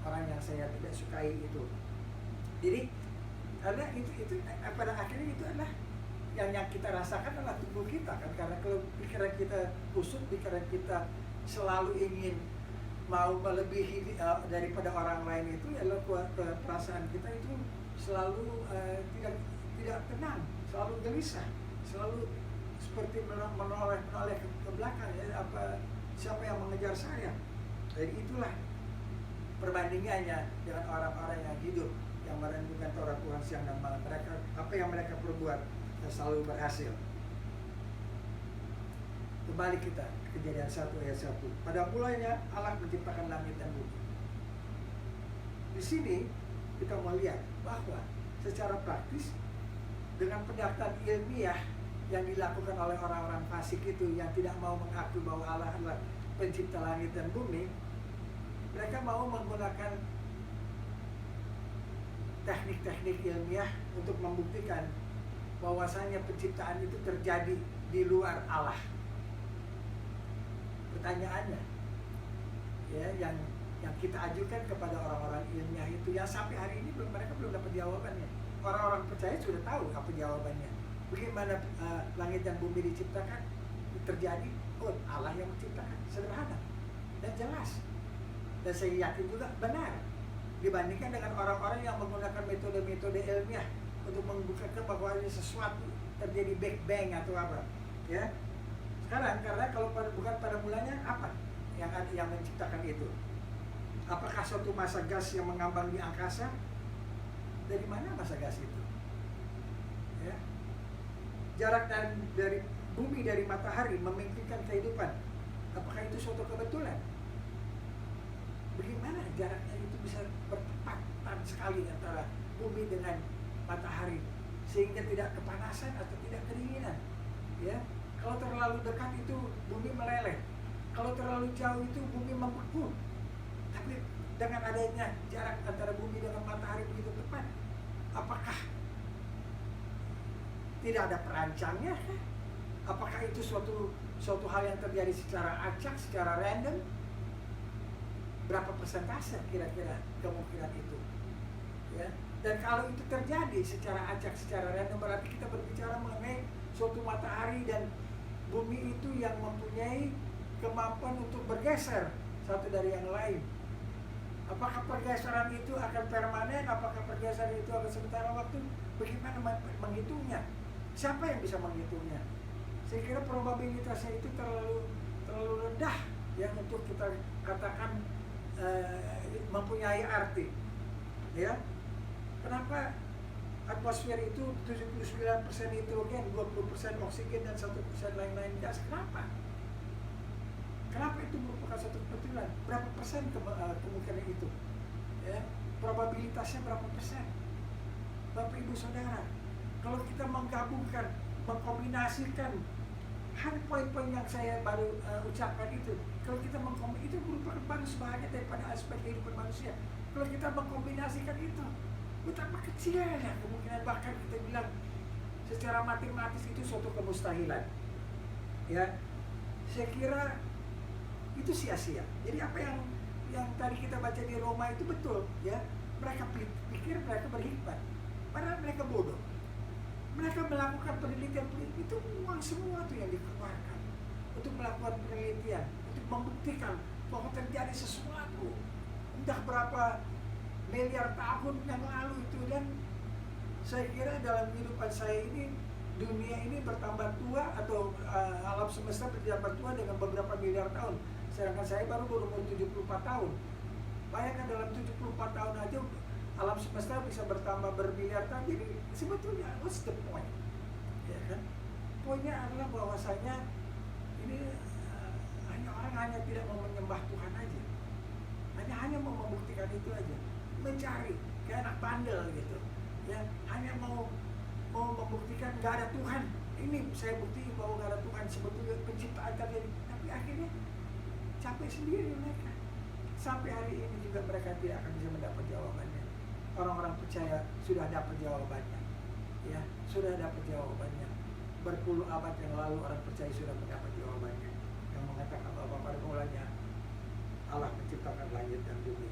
orang yang saya tidak sukai itu. Jadi karena itu pada akhirnya itu adalah yang kita rasakan adalah tubuh kita kan, karena kalau pikiran kita busuk, pikiran kita selalu ingin mau melebihi daripada orang lain, itu adalah perasaan kita itu selalu tidak tenang, selalu gelisah, selalu seperti menoleh ke belakang, ya, siapa yang mengejar saya. Jadi itulah perbandingannya dengan orang-orang yang hidup, yang merenungkan Taurat Tuhan siang dan malam. Mereka, apa yang mereka perbuat selalu berhasil. Kembali kita Kejadian 1 ayat 1. Pada mulanya Allah menciptakan langit dan bumi. Di sini kita melihat bahwa secara praktis dengan pendekatan ilmiah yang dilakukan oleh orang-orang fasik itu, yang tidak mau mengakui bahwa Allah adalah pencipta langit dan bumi, mereka mau menggunakan teknik-teknik ilmiah untuk membuktikan bahwasanya penciptaan itu terjadi di luar Allah. Pertanyaannya, ya, yang kita ajukan kepada orang-orang ilmiah itu, yang sampai hari ini mereka belum dapat jawabannya. Orang-orang percaya sudah tahu apa jawabannya. Bagaimana langit dan bumi diciptakan? Terjadi, Allah yang menciptakan. Sederhana dan jelas. Dan saya yakin juga benar dibandingkan dengan orang-orang yang menggunakan metode-metode ilmiah untuk membuktikan bahwa ini sesuatu terjadi Big Bang atau apa, ya. Sekarang karena kalau bukan pada mulanya apa yang menciptakan itu? Apakah suatu massa gas yang mengambang di angkasa? Dari mana massa gas itu? Ya. Jarak dari bumi dari matahari memimpikan kehidupan. Apakah itu suatu kebetulan? Bagaimana jaraknya itu bisa bertepatan sekali antara bumi dengan matahari sehingga tidak kepanasan atau tidak kedinginan? Ya, kalau terlalu dekat itu bumi meleleh, kalau terlalu jauh itu bumi membeku. Tapi dengan adanya jarak antara bumi dengan matahari begitu tepat, apakah tidak ada perancangnya? Apakah itu suatu hal yang terjadi secara acak, secara random? Berapa persentase kira-kira kemungkinan itu? Ya. Dan kalau itu terjadi secara acak, secara random, berarti kita berbicara mengenai suatu matahari dan bumi itu yang mempunyai kemampuan untuk bergeser satu dari yang lain. Apakah pergeseran itu akan permanen? Apakah pergeseran itu akan sementara waktu? Bagaimana menghitungnya? Siapa yang bisa menghitungnya? Saya kira probabilitasnya itu terlalu rendah ya untuk kita katakan mempunyai arti. Ya. Kenapa atmosfer itu 79% nitrogen, 20% oksigen dan 1% lain-lain gas? Kenapa? Kenapa itu merupakan satu kebetulan? Berapa persen kemungkinan itu? Ya, probabilitasnya berapa persen? Bapak Ibu Saudara, kalau kita menggabungkan, mengkombinasikan hanya poin-poin yang saya baru ucapkan itu, kalau kita itu merupakan baru sebahagian daripada aspek kehidupan manusia. Kalau kita mengkombinasikan itu, betapa kecilnya kemungkinan, bahkan kita bilang secara matematis itu suatu kemustahilan. Ya, saya kira itu sia-sia. Jadi apa yang tadi kita baca di Roma itu betul, ya. Mereka pikir mereka berhikmat, padahal mereka bodoh. Mereka melakukan penelitian itu, uang semua tuh yang dikeluarkan untuk melakukan penelitian, untuk membuktikan bahwa terjadi sesuatu entah berapa miliar tahun yang lalu itu. Dan saya kira dalam kehidupan saya ini, dunia ini bertambah tua atau alam semesta bertambah tua dengan beberapa miliar tahun. Sedangkan saya baru berumur 74 tahun. Bayangkan dalam 74 tahun aja alam semesta bisa bertambah bermiliar tahun. Jadi sebetulnya what's the point? Ya kan? Poinnya adalah bahwasanya ini orang hanya tidak mau menyembah Tuhan aja. Hanya mau membuktikan itu aja. Mencari kayak anak bandel gitu. Ya, hanya mau membuktikan nggak ada Tuhan. Ini saya buktiin bahwa nggak ada Tuhan, sebetulnya penciptaan terjadi. Tapi akhirnya capek sendiri mereka. Sampai hari ini juga mereka tidak akan bisa mendapat jawabannya. Orang-orang percaya sudah dapat jawabannya. Ya, sudah dapat jawabannya. Berpuluh abad yang lalu orang percaya sudah mendapat jawabannya. Yang mengatakan bahwa pada mulanya Allah menciptakan langit dan bumi.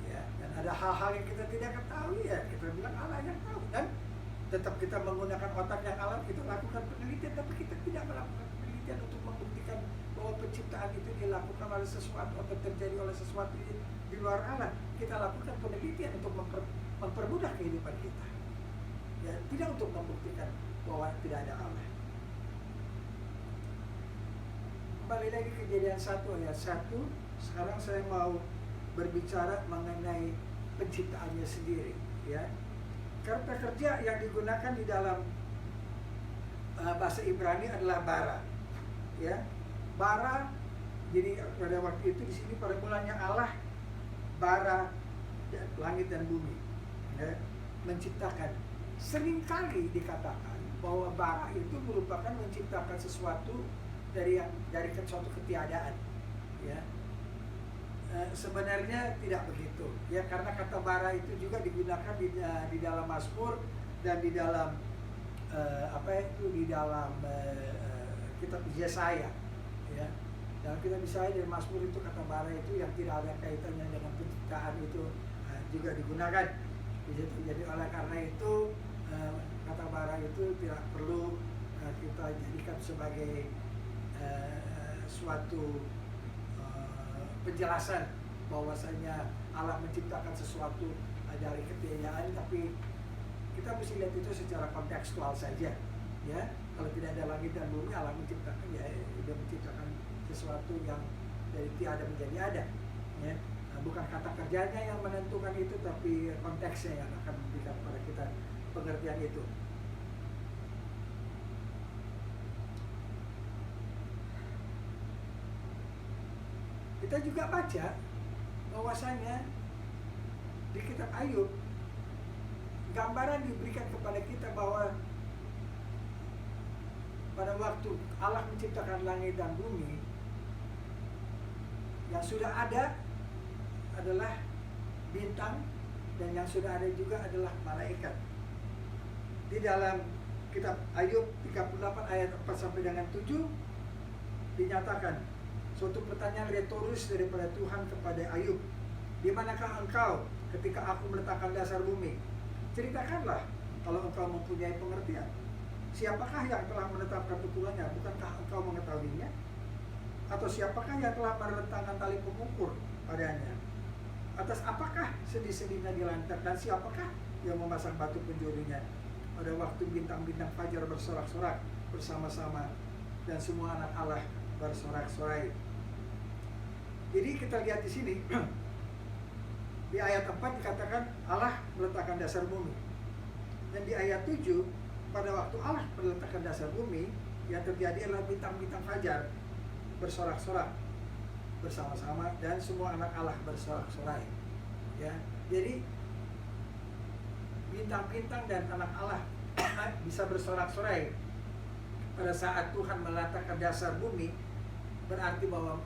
Ya, dan ada hal-hal yang kita tidak ketahui, ya kita bilang Allah yang tahu, dan tetap kita menggunakan otak yang alam, kita lakukan penelitian, tapi kita tidak melakukan penelitian untuk membuktikan bahwa penciptaan itu dilakukan oleh sesuatu atau terjadi oleh sesuatu di luar Allah. Kita lakukan penelitian untuk mempermudah kehidupan kita, ya, tidak untuk membuktikan bahwa tidak ada Allah. Kembali lagi Kejadian 1 ayat 1. Sekarang saya mau berbicara mengenai penciptaannya sendiri, ya. Kata kerja yang digunakan di dalam bahasa Ibrani adalah bara, ya. Bara, jadi pada waktu itu di sini pada mulanya Allah bara langit dan bumi, ya, menciptakan. Seringkali dikatakan bahwa bara itu merupakan menciptakan sesuatu dari suatu ketiadaan, ya. Sebenarnya tidak begitu, ya, karena kata bara itu juga digunakan di dalam Mazmur dan di dalam di dalam kitab Yesaya, ya. Dalam kitab Yesaya dan Mazmur itu kata bara itu yang tidak ada kaitannya dengan penciptaan itu juga digunakan di situ. Jadi oleh karena itu kata bara itu tidak perlu kita jadikan sebagai suatu penjelasan bahwasanya Allah menciptakan sesuatu dari ketiadaan, tapi kita mesti lihat itu secara kontekstual saja, ya. Kalau tidak ada langit dan bumi, Allah menciptakan, ya dia menciptakan sesuatu yang dari tiada menjadi ada, ya. Nah, bukan kata kerjanya yang menentukan itu, tapi konteksnya yang akan memberikan kepada kita pengertian itu. Kita juga baca bahwasanya di kitab Ayub gambaran diberikan kepada kita bahwa pada waktu Allah menciptakan langit dan bumi, yang sudah ada adalah bintang, dan yang sudah ada juga adalah malaikat. Di dalam kitab Ayub 38 ayat 4 sampai dengan 7 dinyatakan suatu pertanyaan retoris daripada Tuhan kepada Ayub. Di manakah engkau ketika aku meletakkan dasar bumi? Ceritakanlah kalau engkau mempunyai pengertian. Siapakah yang telah menetapkan ukurannya? Bukankah engkau mengetahuinya? Atau siapakah yang telah merentangkan tali pengukur padanya? Atas apakah sendi-sendinya dilantar? Dan siapakah yang memasang batu penjurinya? Pada waktu bintang-bintang fajar bersorak-sorak bersama-sama, dan semua anak Allah bersorak-sorai. Jadi kita lihat di sini di ayat 4 dikatakan Allah meletakkan dasar bumi. Dan di ayat 7, pada waktu Allah meletakkan dasar bumi, yang terjadi adalah bintang-bintang fajar bersorak-sorak bersama-sama, dan semua anak Allah bersorak-sorai. Ya, jadi bintang-bintang dan anak Allah bisa bersorak-sorai pada saat Tuhan meletakkan dasar bumi, berarti bahwa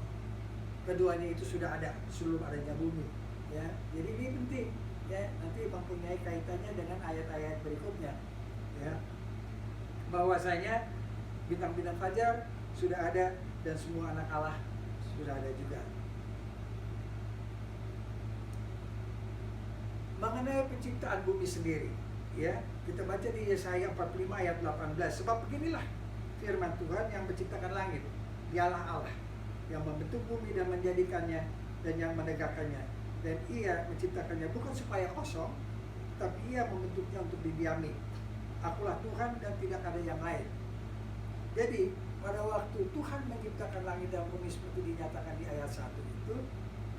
keduanya itu sudah ada sebelum adanya bumi. Ya, jadi ini penting, ya, nanti mempunyai kaitannya dengan ayat-ayat berikutnya, ya, bahwasanya bintang-bintang fajar sudah ada dan semua anak Allah sudah ada juga. Mengenai penciptaan bumi sendiri, ya, kita baca di Yesaya 45 ayat 18. Sebab beginilah firman Tuhan yang menciptakan langit, dialah Allah yang membentuk bumi dan menjadikannya dan yang menegakkannya. Dan ia menciptakannya bukan supaya kosong, tapi ia membentuknya untuk didiami. Akulah Tuhan dan tidak ada yang lain. Jadi pada waktu Tuhan menciptakan langit dan bumi seperti dinyatakan di ayat 1 itu,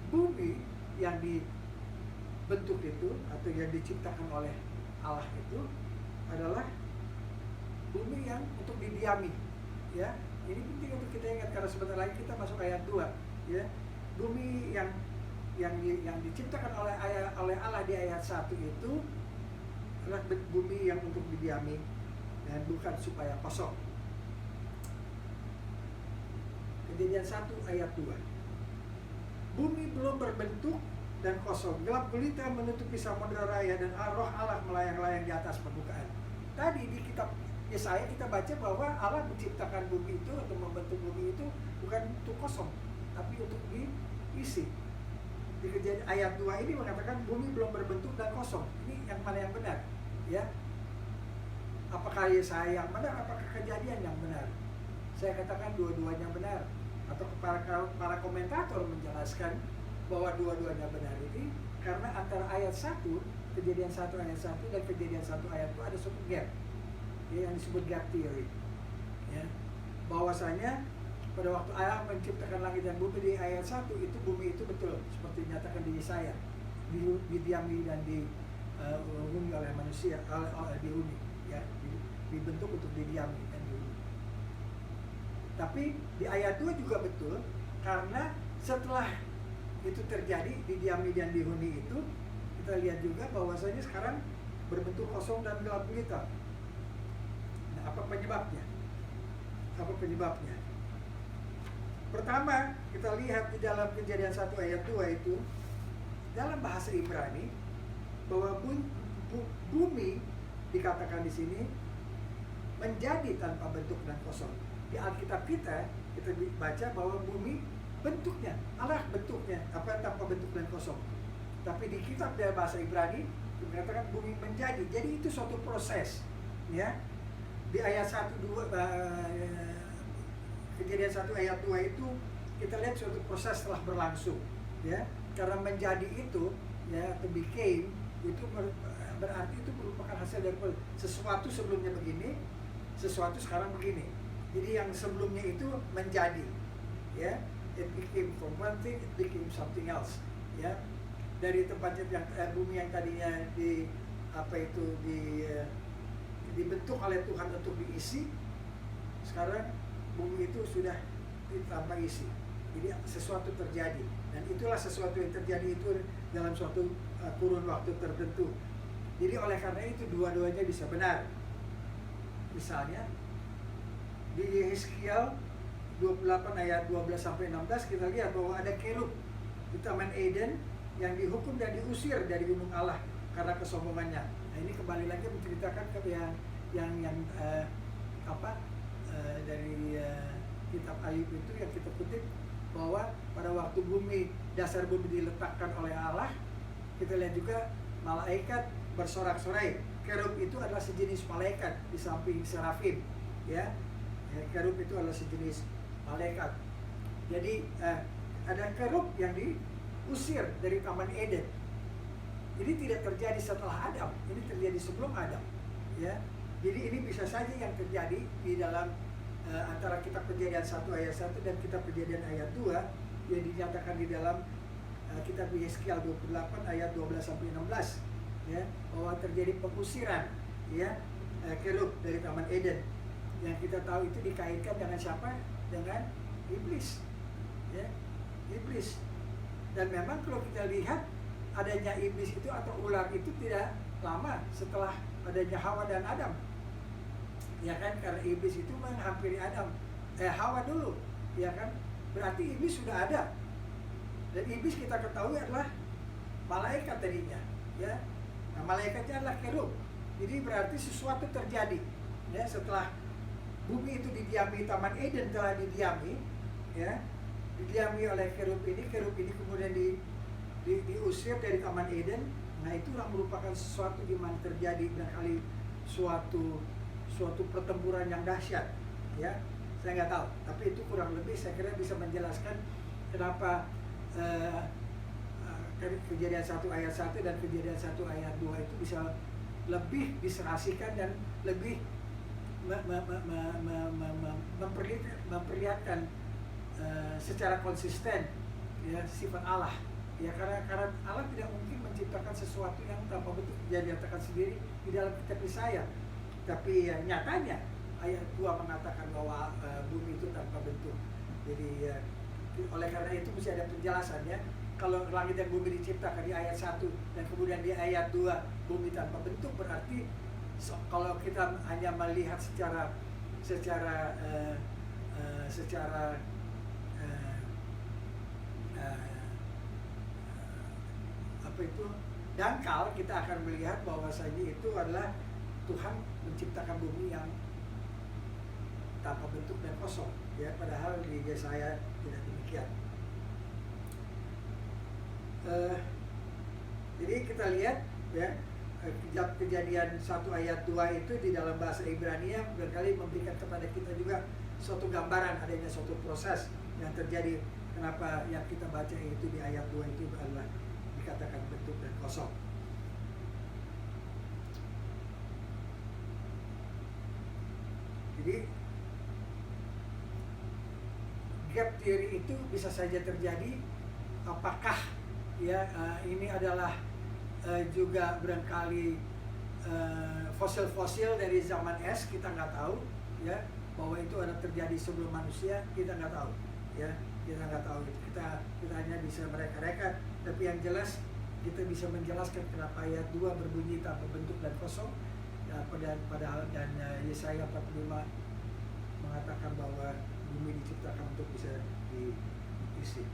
bumi yang dibentuk itu atau yang diciptakan oleh Allah itu adalah bumi yang untuk didiami. Ya, ini penting untuk kita ingat karena sebentar lagi kita masuk ayat 2. Ya, bumi yang diciptakan oleh Allah di ayat 1 itu adalah bumi yang untuk didiami dan bukan supaya kosong. Kejadian 1 ayat 2. Bumi belum berbentuk dan kosong, gelap gulita menutupi samudera raya, dan roh Allah melayang-layang di atas permukaan. Tadi di kitab Yesaya kita baca bahwa Allah menciptakan bumi itu atau membentuk bumi itu bukan untuk kosong, tapi untuk diisi. Di kejadian ayat 2 ini mengatakan bumi belum berbentuk dan kosong. Ini yang mana yang benar? Ya, apakah Yesaya yang benar? Apakah kejadian yang benar? Saya katakan dua-duanya benar. Atau para komentator menjelaskan bahwa dua-duanya benar ini karena antara ayat 1, kejadian 1 ayat 1 dan kejadian 1 ayat 2 ada suatu gap, ya, yang disebut gap theory. Ya, bahwasanya pada waktu Allah menciptakan langit dan bumi di ayat 1 itu bumi itu betul seperti dinyatakan di Yesaya, didiami dan dihuni oleh manusia, dihuni, ya, dibentuk untuk didiami dan dihuni. Tapi di ayat 2 juga betul karena setelah itu terjadi didiami dan dihuni itu, kita lihat juga bahwasanya sekarang berbentuk kosong dan gelap gulita. Nah, apa penyebabnya? Apa penyebabnya? Pertama, kita lihat di dalam kejadian 1 ayat 2 itu, dalam bahasa Ibrani, bahwa bumi dikatakan di sini menjadi tanpa bentuk dan kosong. Di Alkitab kita baca bahwa bumi bentuknya, Allah bentuknya, apa tanpa bentuk dan kosong. Tapi di kitab dari bahasa Ibrani dikatakan bumi menjadi. Jadi itu suatu proses, ya. Di ayat 1 2 kejadian 1 ayat 2 itu kita lihat suatu proses telah berlangsung, ya. Karena menjadi itu, ya, to became itu berarti itu merupakan hasil dari sesuatu sebelumnya begini, sesuatu sekarang begini. Jadi yang sebelumnya itu menjadi, ya, it became from one thing, it became something else, ya. Dari tempat yang bumi yang tadinya dibentuk oleh Tuhan untuk diisi, sekarang bumi itu sudah tanpa isi. Jadi sesuatu terjadi, dan itulah sesuatu yang terjadi itu dalam suatu kurun waktu tertentu. Jadi oleh karena itu dua-duanya bisa benar. Misalnya di Yeskiel 28 ayat 12 sampai 16 kita lihat bahwa ada kerub di Taman Eden yang dihukum dan diusir dari gunung Allah karena kesombongannya. Nah, ini kembali lagi menceritakan ke dari kitab Ayub itu yang kita kutip, bahwa pada waktu dasar bumi diletakkan oleh Allah, kita lihat juga malaikat bersorak-sorai. Kerub itu adalah sejenis malaikat di samping serafim, ya. Kerub itu adalah sejenis malaikat. Jadi ada kerub yang diusir dari Taman Eden. Jadi tidak terjadi setelah Adam, ini terjadi sebelum Adam, ya. Jadi ini bisa saja yang terjadi di dalam antara kitab Kejadian 1 ayat 1 dan kitab Kejadian ayat 2 yang dinyatakan di dalam kitab Yeskiel 28 ayat 12 sampai 16, ya, bahwa terjadi pengusiran, ya, kerub dari Taman Eden. Yang kita tahu itu dikaitkan dengan siapa? Dengan iblis, ya, iblis. Dan memang kalau kita lihat adanya iblis itu atau ular itu tidak lama setelah adanya Hawa dan Adam, ya kan, karena iblis itu menghampiri Hawa dulu, ya kan, berarti iblis sudah ada. Dan iblis kita ketahui adalah malaikat tadinya, ya. Nah, malaikatnya adalah kerub. Jadi berarti sesuatu terjadi, ya, setelah bumi itu didiami, Taman Eden telah didiami, ya, didiami oleh kerub ini kemudian diusir dari Taman Eden. Nah, itulah merupakan sesuatu di mana terjadi barangkali suatu pertempuran yang dahsyat, ya. Saya nggak tahu, tapi itu kurang lebih saya kira bisa menjelaskan kenapa Kejadian 1 ayat 1 dan Kejadian 1 ayat 2 itu bisa lebih diserasikan dan lebih memperlihatkan secara konsisten, ya, sifat Allah, ya, karena Allah tidak mungkin menciptakan sesuatu yang tanpa bentuk. Dia nyatakan sendiri di dalam kitab Yesaya. Tapi ya, nyatanya ayat 2 mengatakan bahwa bumi itu tanpa bentuk. Jadi oleh karena itu mesti ada penjelasannya. Kalau langit dan bumi diciptakan di ayat 1 dan kemudian di ayat 2 bumi tanpa bentuk, berarti kalau kita hanya melihat secara dangkal, kita akan melihat bahwasanya itu adalah Tuhan menciptakan bumi yang tanpa bentuk dan kosong, ya, padahal di Yesaya tidak demikian. Jadi kita lihat, ya, Kejadian 1 ayat 2 itu di dalam bahasa Ibrani berkali memberikan kepada kita juga suatu gambaran adanya suatu proses yang terjadi. Kenapa yang kita baca itu di ayat 2 itu adalah dikatakan bentuk dan kosong. Jadi gap theory itu bisa saja terjadi. Apakah, ya, ini adalah juga barangkali fosil-fosil dari zaman es, kita nggak tahu, ya, bahwa itu ada terjadi sebelum manusia, kita nggak tahu, ya, kita nggak tahu. Kita hanya bisa mereka-reka, tapi yang jelas kita bisa menjelaskan kenapa ayat 2 berbunyi tanpa bentuk dan kosong, ya, padahal dan Yesaya 45 mengatakan bahwa bumi diciptakan untuk bisa diisi.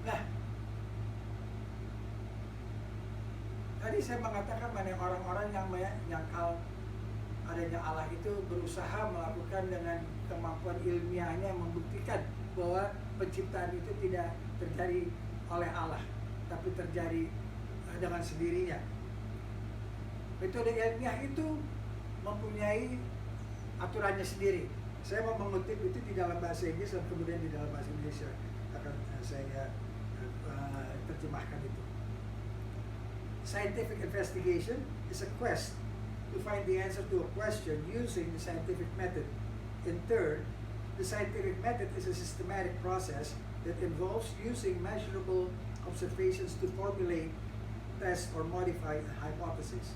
Nah, tadi saya mengatakan mana orang-orang yang menyangkal adanya Allah itu berusaha melakukan dengan kemampuan ilmiahnya membuktikan bahwa penciptaan itu tidak terjadi oleh Allah, tapi terjadi dengan sendirinya. Metode ilmiah itu mempunyai aturannya sendiri. Saya mau mengutip itu di dalam bahasa Inggris dan kemudian di dalam bahasa Indonesia akan saya terjemahkan itu. Scientific investigation is a quest to find the answer to a question using the scientific method. In turn, the scientific method is a systematic process that involves using measurable observations to formulate, test, or modify a hypothesis.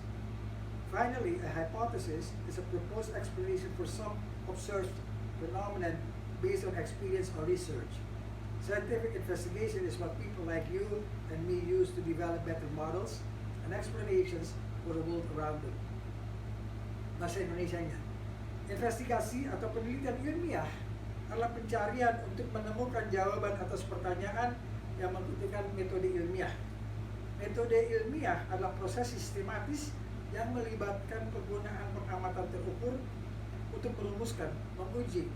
Finally, a hypothesis is a proposed explanation for some observed phenomenon based on experience or research. Scientific investigation is what people like you and me use to develop better models and explanations for the world around them. Bahasa Indonesianya, investigasi atau penelitian ilmiah adalah pencarian untuk menemukan jawaban atas pertanyaan yang membutuhkan metode ilmiah. Metode ilmiah adalah proses sistematis yang melibatkan penggunaan pengamatan terukur untuk merumuskan, menguji,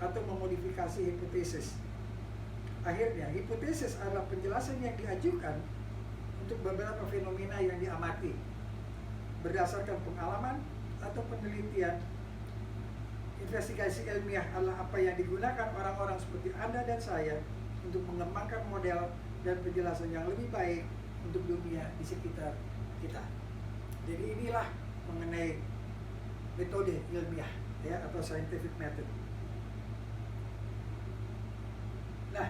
atau memodifikasi hipotesis. Akhirnya, hipotesis adalah penjelasan yang diajukan untuk beberapa fenomena yang diamati. Berdasarkan pengalaman atau penelitian, investigasi ilmiah adalah apa yang digunakan orang-orang seperti Anda dan saya untuk mengembangkan model dan penjelasan yang lebih baik untuk dunia di sekitar kita. Jadi inilah mengenai metode ilmiah, ya, atau scientific method. Nah,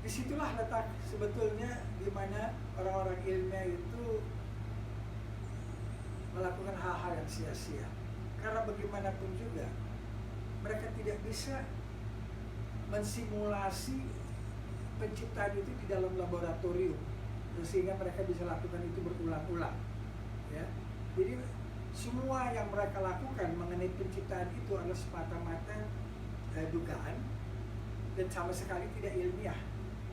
disitulah letak sebetulnya di mana orang-orang ilmiah itu melakukan hal-hal yang sia-sia. Karena bagaimanapun juga mereka tidak bisa mensimulasi penciptaan itu di dalam laboratorium, sehingga mereka bisa lakukan itu berulang-ulang. Ya, jadi semua yang mereka lakukan mengenai penciptaan itu adalah semata-mata dugaan dan sama sekali tidak ilmiah.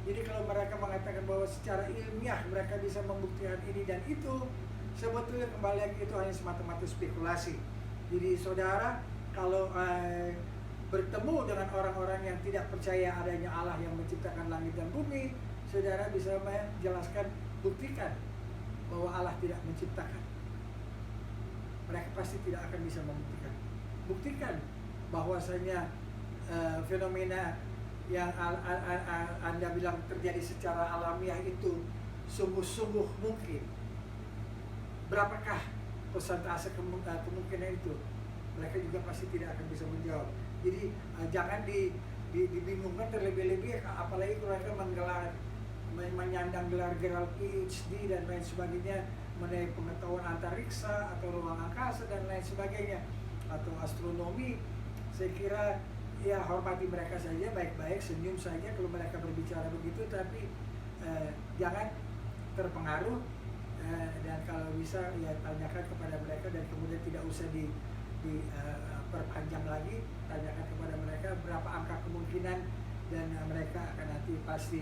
Jadi kalau mereka mengatakan bahwa secara ilmiah mereka bisa membuktikan ini dan itu, sebetulnya kembali lagi itu hanya semata-mata spekulasi. Jadi saudara, kalau bertemu dengan orang-orang yang tidak percaya adanya Allah yang menciptakan langit dan bumi, saudara bisa menjelaskan, buktikan bahwa Allah tidak menciptakan. Mereka pasti tidak akan bisa membuktikan. Buktikan bahwasanya fenomena yang Anda bilang terjadi secara alamiah itu sungguh-sungguh mungkin. Berapakah persentase kemungkinan itu? Mereka juga pasti tidak akan bisa menjawab. Jadi jangan dibingungkan terlebih-lebih, apalagi kalau mereka menyandang gelar-gelar PhD dan lain sebagainya mengenai pengetahuan antariksa atau ruang angkasa dan lain sebagainya, atau astronomi. Saya kira ya hormati mereka saja, baik-baik, senyum saja kalau mereka berbicara begitu, tapi jangan terpengaruh, dan kalau bisa ya tanyakan kepada mereka, dan kemudian tidak usah diperpanjang lagi. Tanyakan kepada mereka berapa angka kemungkinan, dan mereka akan nanti pasti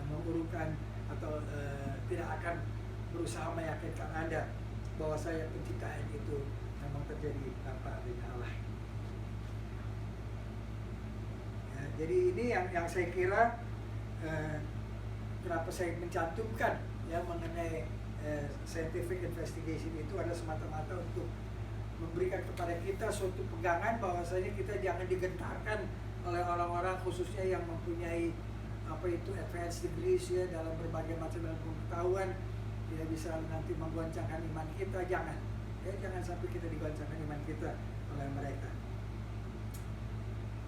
mengurungkan atau tidak akan berusaha meyakinkan Anda bahwa saya penciptaan itu memang terjadi tanpa adanya Allah. Ya, jadi ini yang saya kira kenapa saya mencantumkan ya mengenai scientific investigation itu adalah semata-mata untuk memberikan kepada kita suatu pegangan bahwasanya kita jangan digentarkan oleh orang-orang khususnya yang mempunyai apa itu advanced degrees ya dalam berbagai macam pengetahuan, ya bisa nanti menggoncangkan iman kita. Jangan sampai kita digoncangkan iman kita oleh mereka.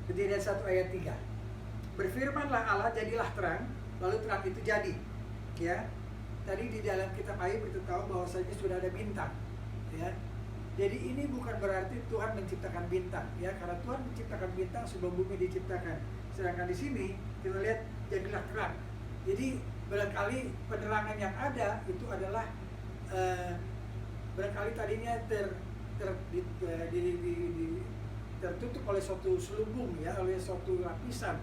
Kejadian 1 ayat 3. Berfirmanlah Allah, jadilah terang, lalu terang itu jadi. Ya, tadi di dalam kitab Ayub beritahu bahwasanya sudah ada bintang. Ya, jadi ini bukan berarti Tuhan menciptakan bintang, ya, karena Tuhan menciptakan bintang sebelum bumi diciptakan. Sedangkan di sini kita lihat jadilah terang. Jadi barangkali penerangan yang ada itu adalah barangkali tadinya tertutup oleh suatu selubung, ya, oleh suatu lapisan.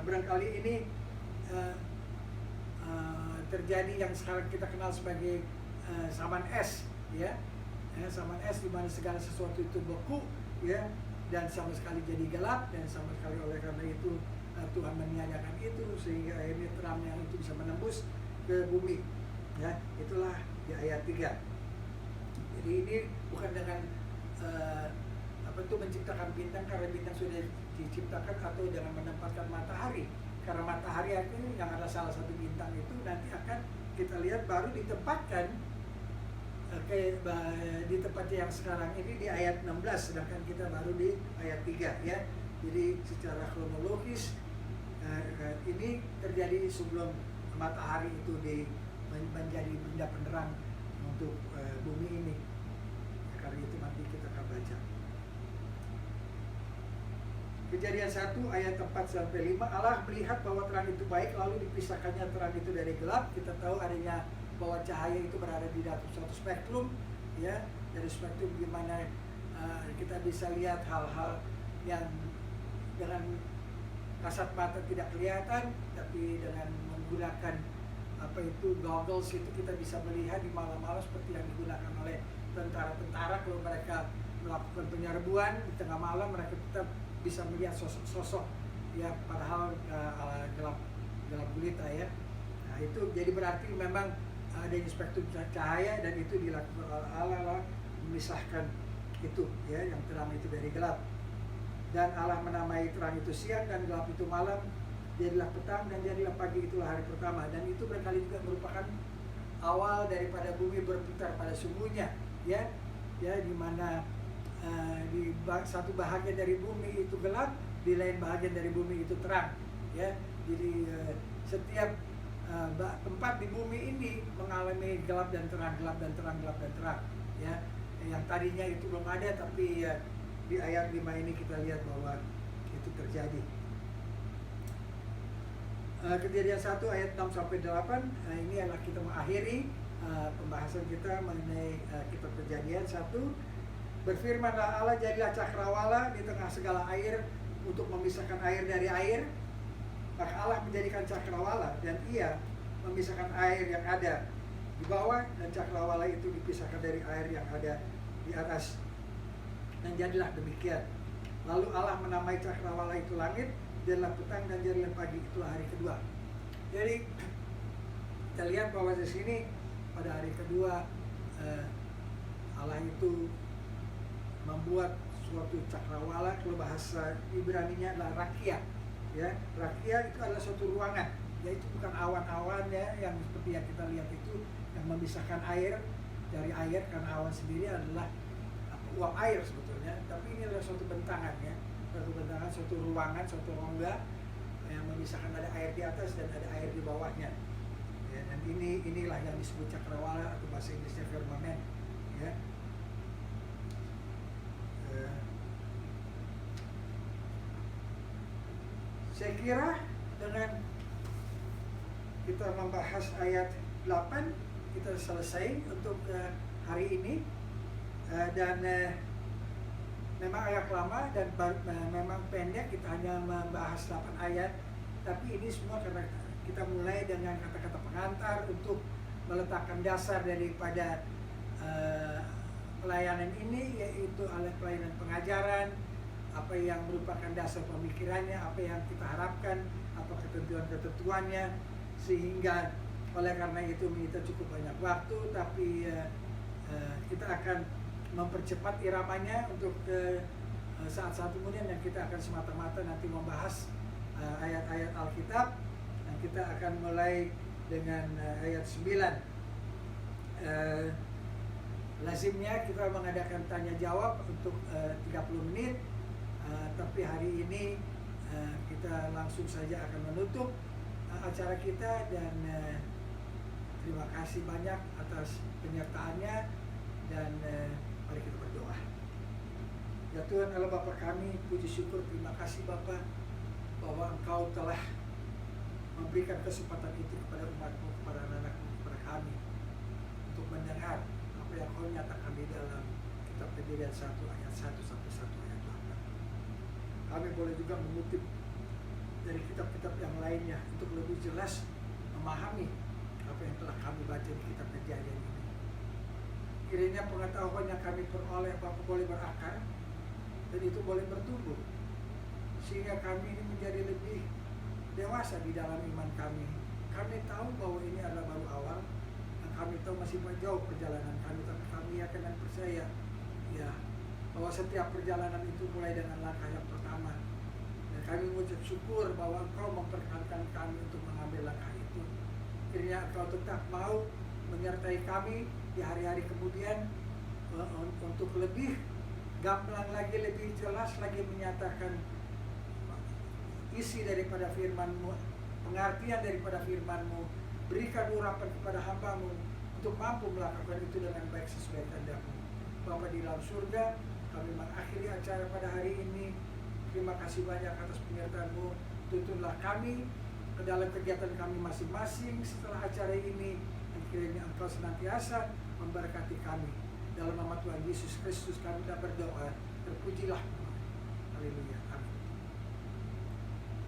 Barangkali ini terjadi yang sekarang kita kenal sebagai saman es, ya, saman es di mana segala sesuatu itu beku, ya, dan sama sekali jadi gelap, dan sama sekali oleh karena itu Tuhan meniadakan itu sehingga akhirnya terang yang itu bisa menembus ke bumi. Ya, itulah di ayat 3. Jadi ini bukan dengan menciptakan bintang karena bintang sudah diciptakan, atau dengan menempatkan matahari, karena matahari itu yang adalah salah satu bintang itu nanti akan kita lihat baru ditempatkan di tempat yang sekarang ini di ayat 16, sedangkan kita baru di ayat 3 ya. Jadi secara kronologis ini terjadi sebelum matahari itu menjadi benda penerang untuk bumi ini. Karena itu nanti kita akan baca. Kejadian 1 ayat 4-5, Allah melihat bahwa terang itu baik, lalu dipisahkannya terang itu dari gelap. Kita tahu adanya bahwa cahaya itu berada di dalam suatu spektrum, ya, dari spektrum gimana kita bisa lihat hal-hal yang dengan kasat mata tidak kelihatan, tapi dengan menggunakan goggles itu kita bisa melihat di malam-malam seperti yang digunakan oleh tentara-tentara kalau mereka melakukan penyerbuan di tengah malam, mereka tetap bisa melihat sosok-sosok ya, padahal gelap gulita ya. Nah itu jadi berarti memang adanya spektrum cahaya, dan itu dilakukan oleh Allah memisahkan itu ya, yang terang itu dari gelap. Dan Allah menamai terang itu siang dan gelap itu malam, jadilah petang dan jadilah pagi, itulah hari pertama. Dan itu berkali juga merupakan awal daripada bumi berputar pada sungguhnya ya, di mana di satu bahagian dari bumi itu gelap, di lain bahagian dari bumi itu terang ya. Jadi setiap tempat di bumi ini mengalami gelap dan terang, gelap dan terang, gelap dan terang ya. Yang tadinya itu belum ada, tapi di ayat 5 ini kita lihat bahwa itu terjadi. Kejadian 1 ayat 6-8, ini adalah kita mengakhiri pembahasan kita mengenai kitab Kejadian 1. Berfirmanlah Allah, jadilah cakrawala di tengah segala air untuk memisahkan air dari air. Maka Allah menjadikan cakrawala, dan ia memisahkan air yang ada di bawah, dan cakrawala itu dipisahkan dari air yang ada di atas. Dan jadilah demikian. Lalu Allah menamai cakrawala itu langit, jadilah petang dan jadilah pagi, itulah hari kedua. Jadi kita lihat bahwa di sini pada hari kedua Allah itu membuat suatu cakrawala. Kalau bahasa Ibrani-nya adalah rakia ya. Rakia itu adalah suatu ruangan, yaitu bukan awan-awan ya, yang seperti yang kita lihat itu yang memisahkan air dari air, karena awan sendiri adalah uap air sebetulnya, tapi ini adalah suatu bentangan ya, suatu bentangan, suatu ruangan, suatu rongga yang memisahkan, ada air di atas dan ada air di bawahnya ya. Dan inilah yang disebut cakrawala, atau bahasa Inggrisnya firmament ya. Saya kira dengan kita membahas ayat 8 kita selesai untuk hari ini. Dan memang agak lama dan memang pendek, kita hanya membahas 8 ayat, tapi ini semua karena kita mulai dengan kata-kata pengantar untuk meletakkan dasar daripada pelayanan ini, yaitu oleh pelayanan pengajaran, apa yang merupakan dasar pemikirannya, apa yang kita harapkan, apa ketentuan-ketentuannya, sehingga oleh karena itu kita cukup banyak waktu, tapi kita akan mempercepat iramanya untuk saat-saat kemudian, yang kita akan semata-mata nanti membahas ayat-ayat Alkitab. Dan kita akan mulai dengan ayat 9. Lazimnya kita mengadakan tanya jawab untuk 30 menit, tapi hari ini kita langsung saja akan menutup acara kita. Dan terima kasih banyak atas penyertaannya, dan mari kita berdoa. Ya Tuhan Allah Bapa kami, puji syukur, terima kasih Bapa bahwa Engkau telah memberikan kesempatan itu kepada umat-Mu, kepada anak-anak-Mu, kepada kami, untuk mendengar apa yang Kau nyatakan di dalam kitab Kejadian 1 ayat 1 sampai 1 ayat 8. Kami boleh juga mengutip dari kitab-kitab yang lainnya untuk lebih jelas memahami apa yang telah kami baca di kitab Kejadian ini. Kiranya pengetahuan yang kami peroleh Bapak boleh berakar, dan itu boleh bertumbuh, sehingga kami ini menjadi lebih dewasa di dalam iman kami. Kami tahu bahwa ini adalah baru awal, dan kami tahu masih jauh perjalanan kami, tapi kami yakin dan percaya ya, bahwa setiap perjalanan itu mulai dengan langkah yang pertama. Dan kami mengucap syukur bahwa Engkau memperkenankan kami untuk mengambil langkah itu. Kiranya kiranya Engkau tetap mau menyertai kami di hari-hari kemudian, untuk lebih gamblang lagi, lebih jelas lagi menyatakan isi daripada firman-Mu, pengertian daripada firman-Mu. Berikan urapan kepada hamba-Mu untuk mampu melakukan itu dengan baik sesuai kehendak-Mu. Bapa di dalam surga, kami mengakhiri acara pada hari ini. Terima kasih banyak atas penyertaan-Mu. Tuntunlah kami ke dalam kegiatan kami masing-masing setelah acara ini, dan kiranya Engkau senantiasa memberkati kami. Dalam nama Tuhan Yesus Kristus kami berdoa. Terpujilah. Haleluya.